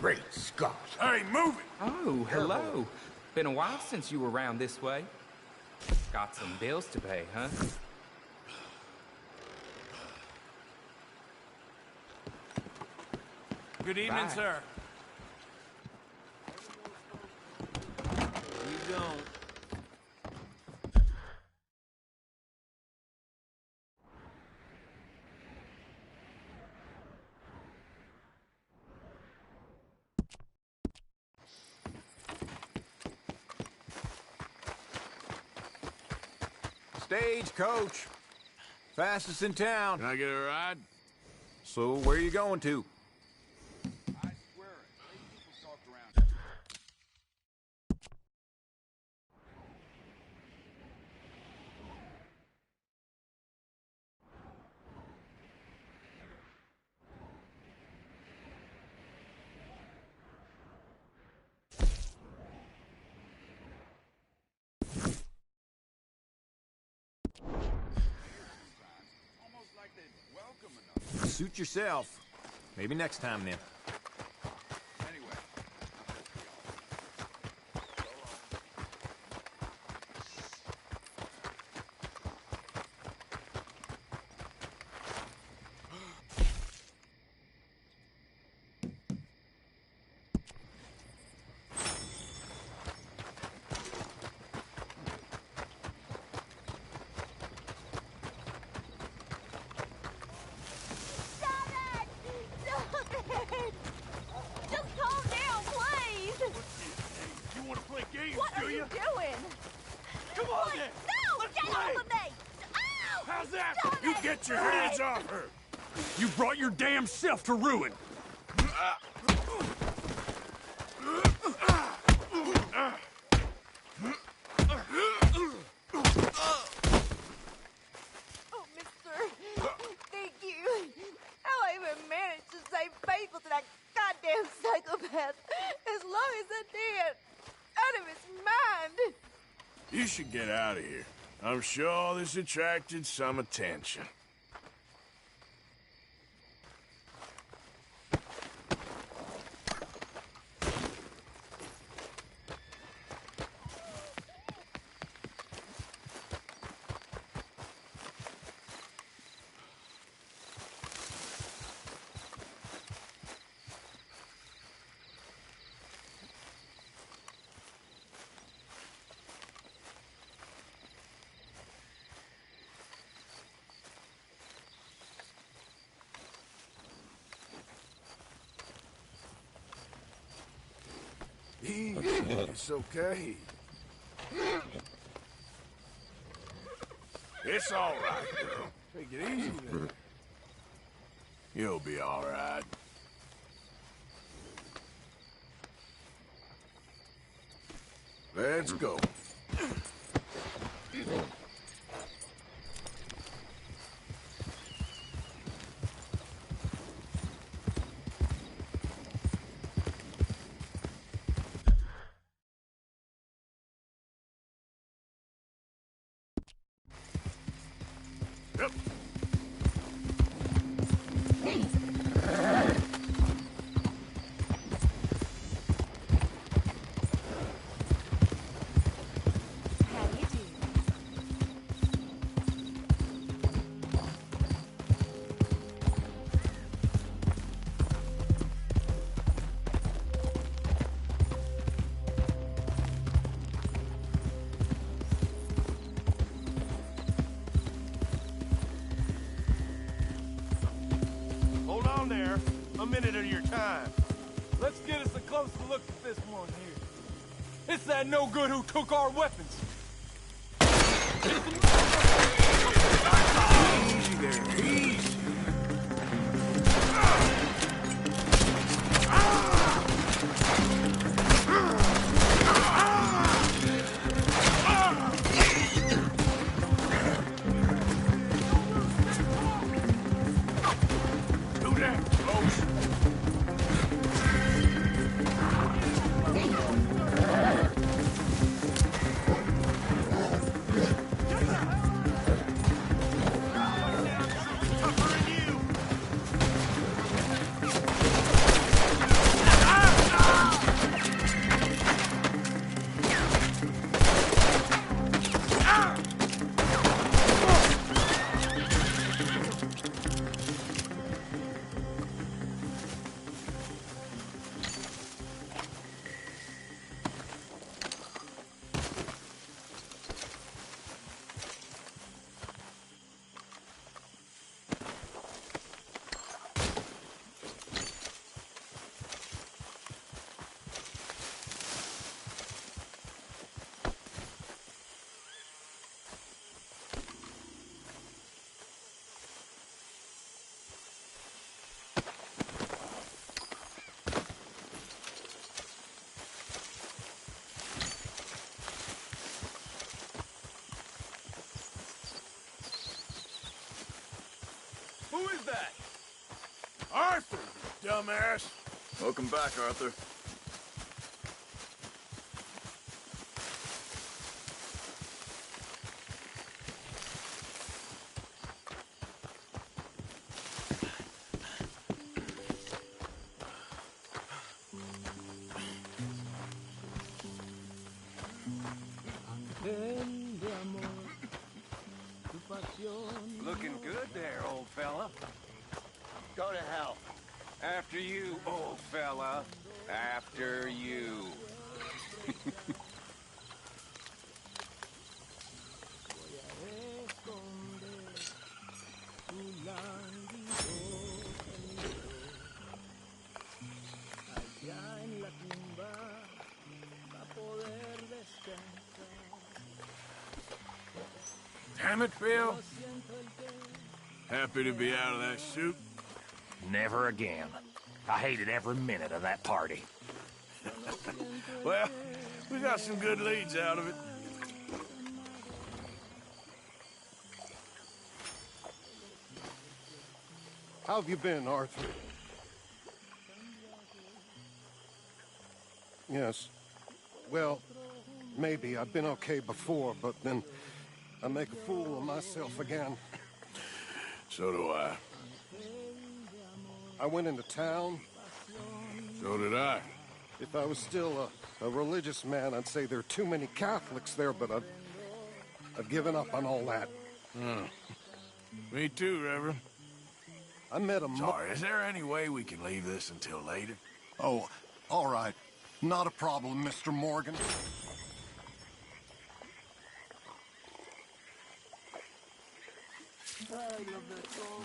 Speaker 22: Great Scott.
Speaker 1: Hey, move it!
Speaker 10: Oh, hello. Been a while since you were around this way. Got some bills to pay, huh?
Speaker 2: Good evening,
Speaker 10: Bye.
Speaker 2: sir.
Speaker 24: You don't.
Speaker 12: Stagecoach. Fastest in town.
Speaker 1: Can I get a ride?
Speaker 12: So, where are you going to? Suit yourself. Maybe next time, then.
Speaker 1: Get your hands off her!
Speaker 4: You brought your damn self to ruin!
Speaker 5: Oh, mister. Thank you. How I even managed to stay faithful to that goddamn psychopath as long as I did. Out of his mind.
Speaker 1: You should get out of here. I'm sure this attracted some attention. It's okay. It's all right, girl. Take it easy there. You'll be all right. Let's go. Yep.
Speaker 4: Hold on there. A minute of your time. Let's get us a closer look at this one here. It's that no-good who took our weapons.
Speaker 1: Easy there, easy. Do that, close.
Speaker 4: Who is that?
Speaker 1: Arthur, you dumbass.
Speaker 13: Welcome back, Arthur.
Speaker 7: looking good there, old fella.
Speaker 16: Go to hell.
Speaker 7: After you, old fella. After you.
Speaker 1: Damn it, Bill. Happy to be out of that soup?
Speaker 15: Never again. I hated every minute of that party.
Speaker 1: Well, we got some good leads out of it.
Speaker 4: How have you been, Arthur? Yes. Well, maybe. I've been okay before, but then I make a fool of myself again.
Speaker 1: So do I.
Speaker 4: I went into town.
Speaker 1: So did I.
Speaker 4: If I was still a religious man, I'd say there are too many Catholics there, but I've given up on all that.
Speaker 1: Me too, Reverend.
Speaker 4: I met a
Speaker 1: Sorry, is there any way we can leave this until later?
Speaker 4: Oh, all right. Not a problem, Mr. Morgan.
Speaker 14: I love that song.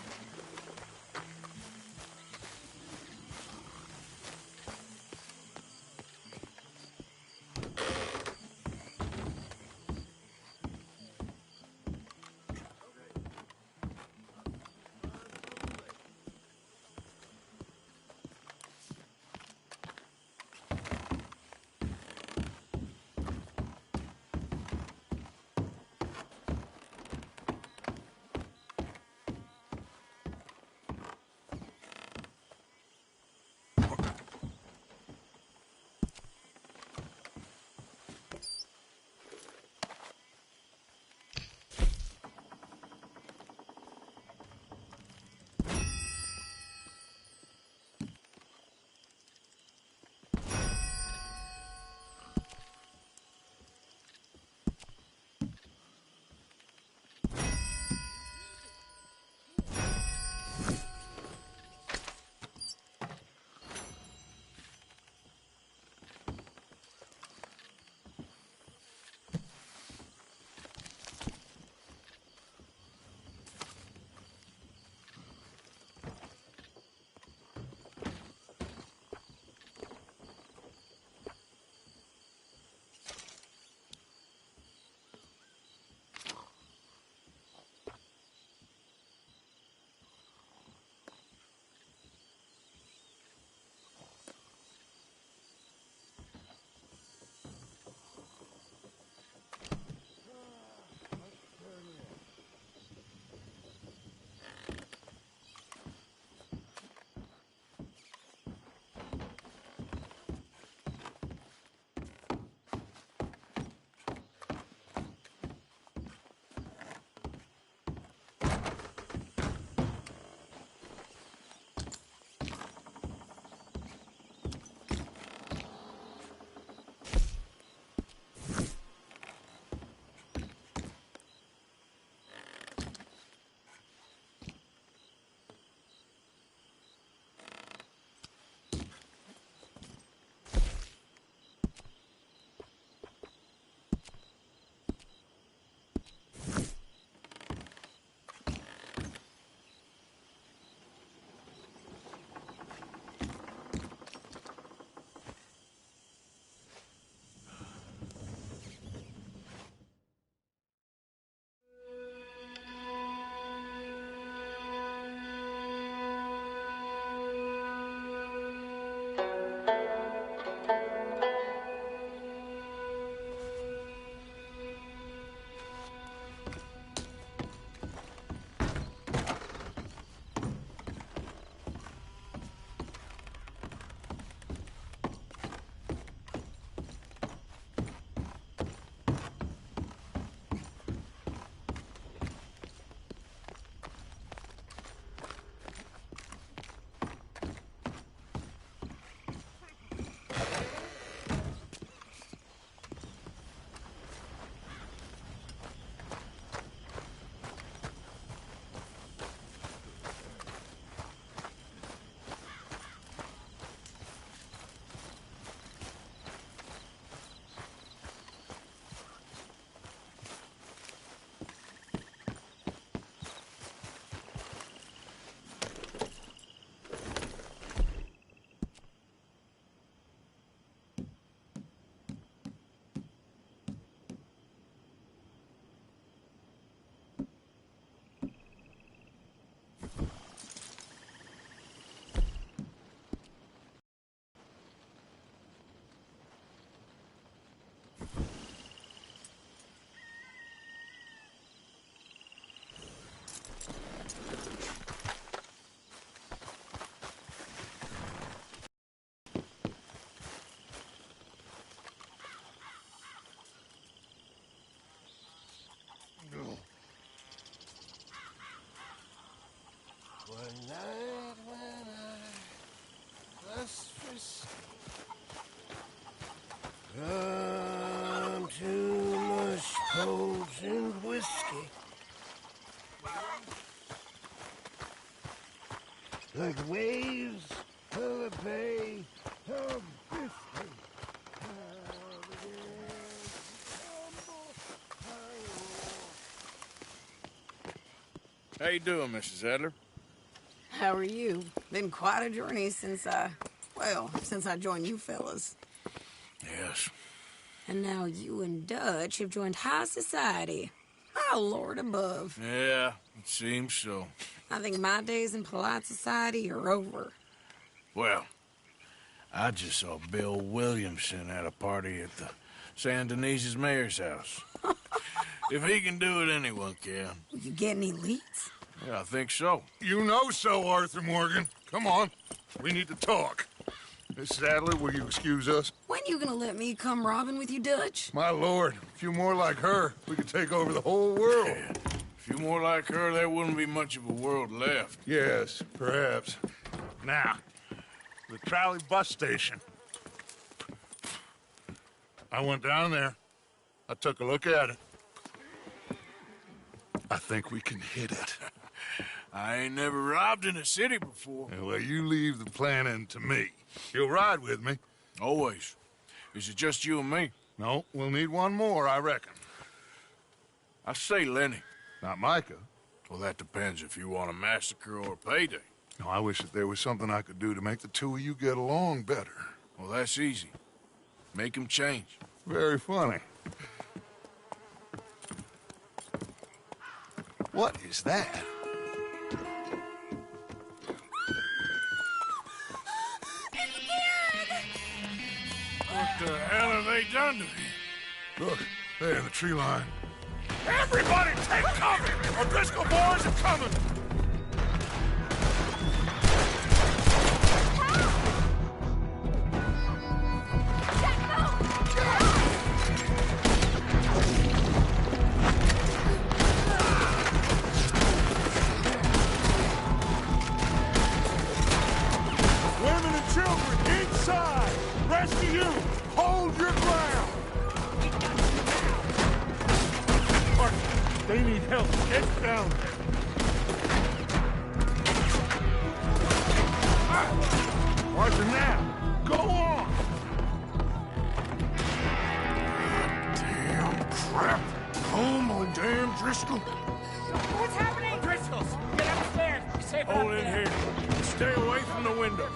Speaker 1: Come to mush poles and whiskey. Like waves of the bay of Biscay. How you doing, Mrs. Adler?
Speaker 3: How are you? Been quite a journey since I joined you fellas.
Speaker 1: Yes.
Speaker 3: And now you and Dutch have joined high society. Oh, Lord above.
Speaker 1: Yeah, it seems so.
Speaker 3: I think my days in polite society are over.
Speaker 1: Well, I just saw Bill Williamson at a party at the San Denise's mayor's house. If he can do it, anyone can.
Speaker 3: You get any leads?
Speaker 1: Yeah, I think so.
Speaker 14: You know so, Arthur Morgan. Come on. We need to talk. Miss Adler, will you excuse us?
Speaker 3: When you gonna let me come robbing with you, Dutch?
Speaker 14: My lord, a few more like her, we could take over the whole world.
Speaker 1: Yeah. A few more like her, there wouldn't be much of a world left.
Speaker 14: Yes, perhaps. Now, the trolley bus station. I went down there. I took a look at it. I think we can hit it.
Speaker 1: I ain't never robbed in a city before.
Speaker 14: Yeah, well, you leave the planning to me. You'll ride with me?
Speaker 1: Always. Is it just you and me?
Speaker 14: No, we'll need one more, I reckon.
Speaker 1: I say Lenny.
Speaker 14: Not Micah.
Speaker 1: Well, that depends if you want a massacre or a payday.
Speaker 14: No, I wish that there was something I could do to make the two of you get along better.
Speaker 1: Well, that's easy. Make them change.
Speaker 14: Very funny. What is that?
Speaker 1: What the hell have they done to me?
Speaker 14: Look, there in the tree line. Everybody take cover! Our Driscoll boys are coming! Women and children inside! Rest of you, hold your ground! They need help. Get down there. Arthur, now, go on!
Speaker 1: Damn crap. Home on damn Driscoll.
Speaker 2: What's happening? Driscoll's. Get upstairs. Be safe
Speaker 1: Hold in here. Stay away from the window.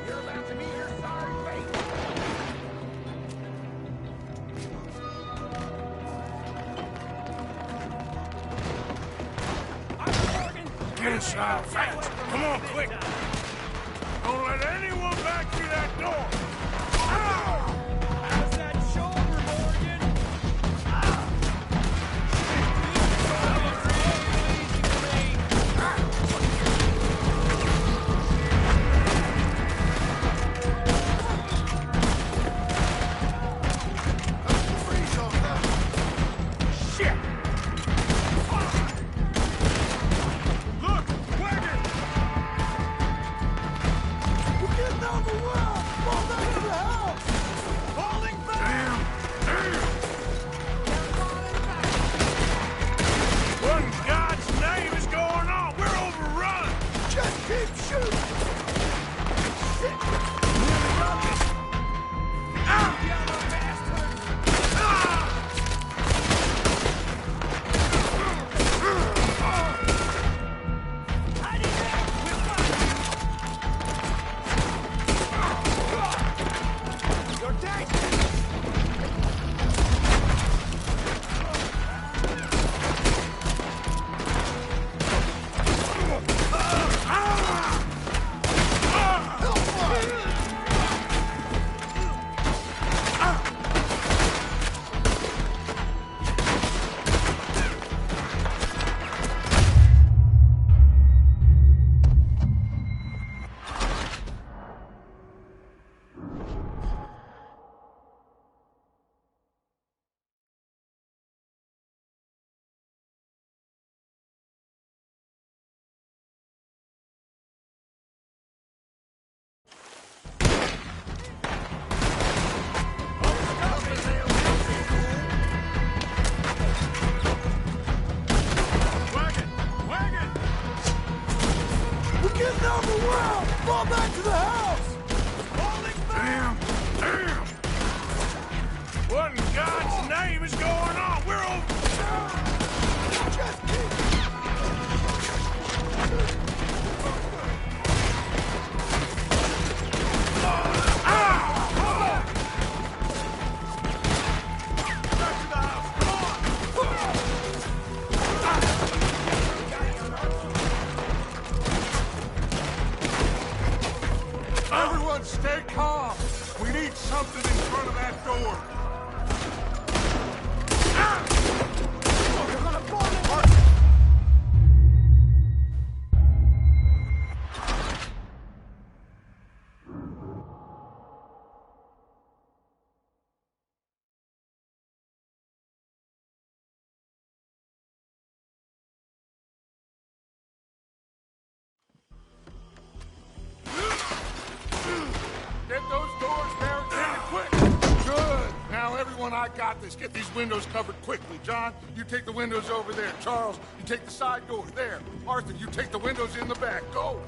Speaker 2: You're about to meet your sorry fate.
Speaker 1: Get inside fast. Come on, quick. Don't let anyone back through that door. Ow!
Speaker 2: How's that shoulder, Morgan?
Speaker 1: Shit!
Speaker 14: Look, wagon! Tom! We need something in front of that door! Get those doors barricaded quick! Good! Now, everyone, I got this. Get these windows covered quickly. John, you take the windows over there. Charles, you take the side door. There. Arthur, you take the windows in the back. Go!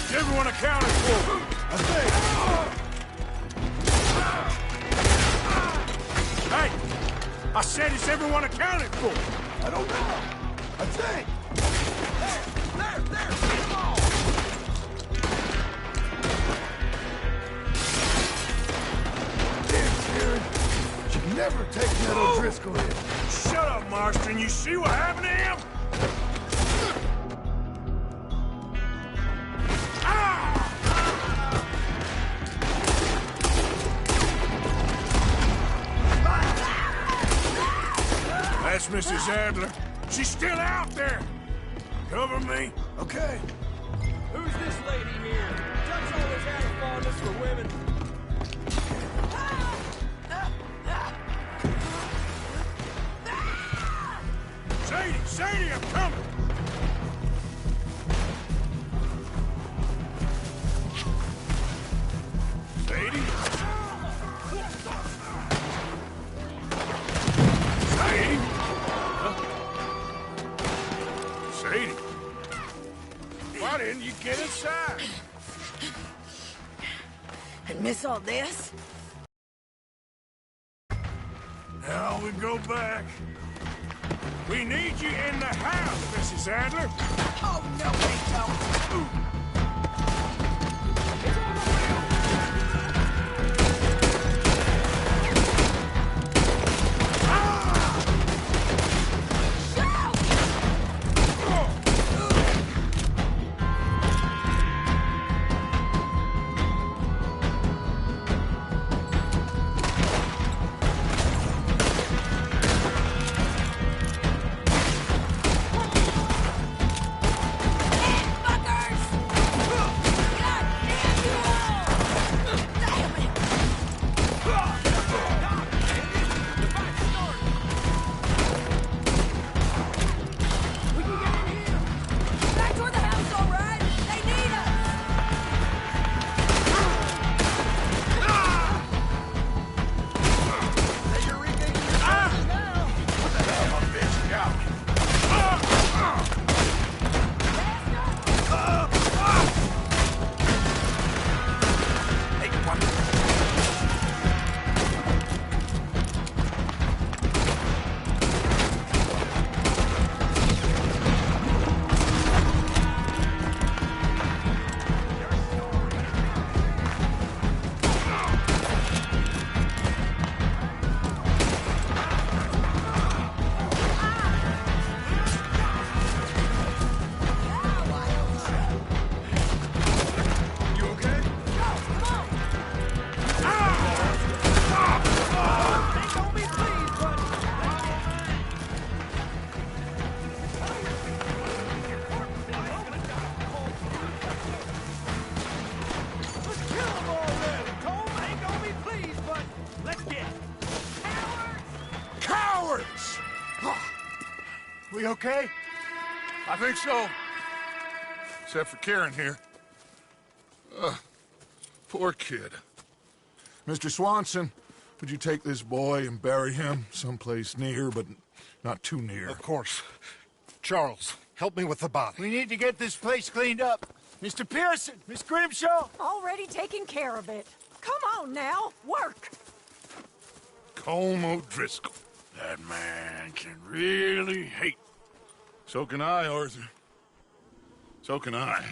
Speaker 1: Is everyone accounted for? I think. Hey! I said, is everyone accounted for?
Speaker 14: I don't know. I think. There! Get them all! Damn, Karen. Should never take that O'Driscoll in.
Speaker 1: Shut up, Marston. You see what happened to him? That's Mrs. Adler. She's still out there. Cover me.
Speaker 14: Okay.
Speaker 6: Who's this lady here? Dutch always had a fondness for women.
Speaker 1: Sadie, I'm coming. Sadie? Sadie? Huh? Sadie? Why didn't you get inside?
Speaker 3: And miss all this?
Speaker 1: Now we go back. We need you in the house, Mrs. Adler.
Speaker 3: Oh, no, we don't.
Speaker 14: We okay? I think so. Except for Karen here. Poor kid. Mr. Swanson, would you take this boy and bury him someplace near, but not too near?
Speaker 20: Of course. Charles, help me with the body.
Speaker 11: We need to get this place cleaned up. Mr. Pearson, Miss Grimshaw.
Speaker 17: Already taking care of it. Come on now, work.
Speaker 14: Colm O'Driscoll.
Speaker 1: That man can really hate.
Speaker 14: So can I, Arthur. So can I.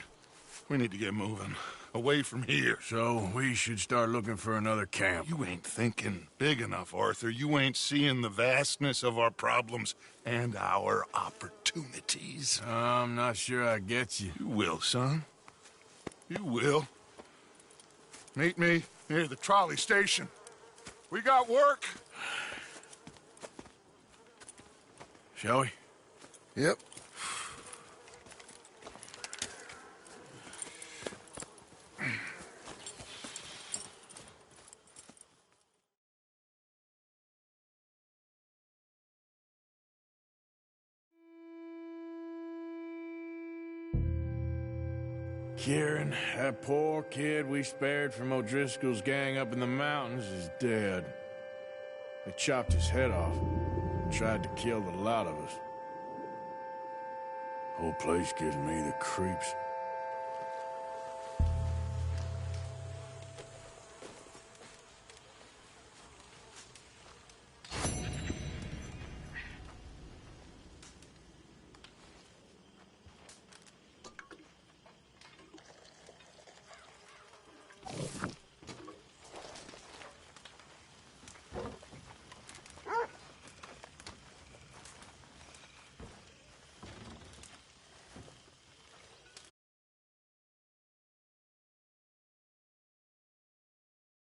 Speaker 14: We need to get moving. away from here.
Speaker 1: So we should start looking for another camp.
Speaker 14: You ain't thinking big enough, Arthur. You ain't seeing the vastness of our problems and our opportunities.
Speaker 1: I'm not sure I get you.
Speaker 14: You will, son. You will. Meet me near the trolley station. We got work.
Speaker 1: Shall we?
Speaker 14: Yep.
Speaker 1: Kieran, that poor kid we spared from O'Driscoll's gang up in the mountains is dead. They chopped his head off and tried to kill the lot of us. Whole place gives me the creeps.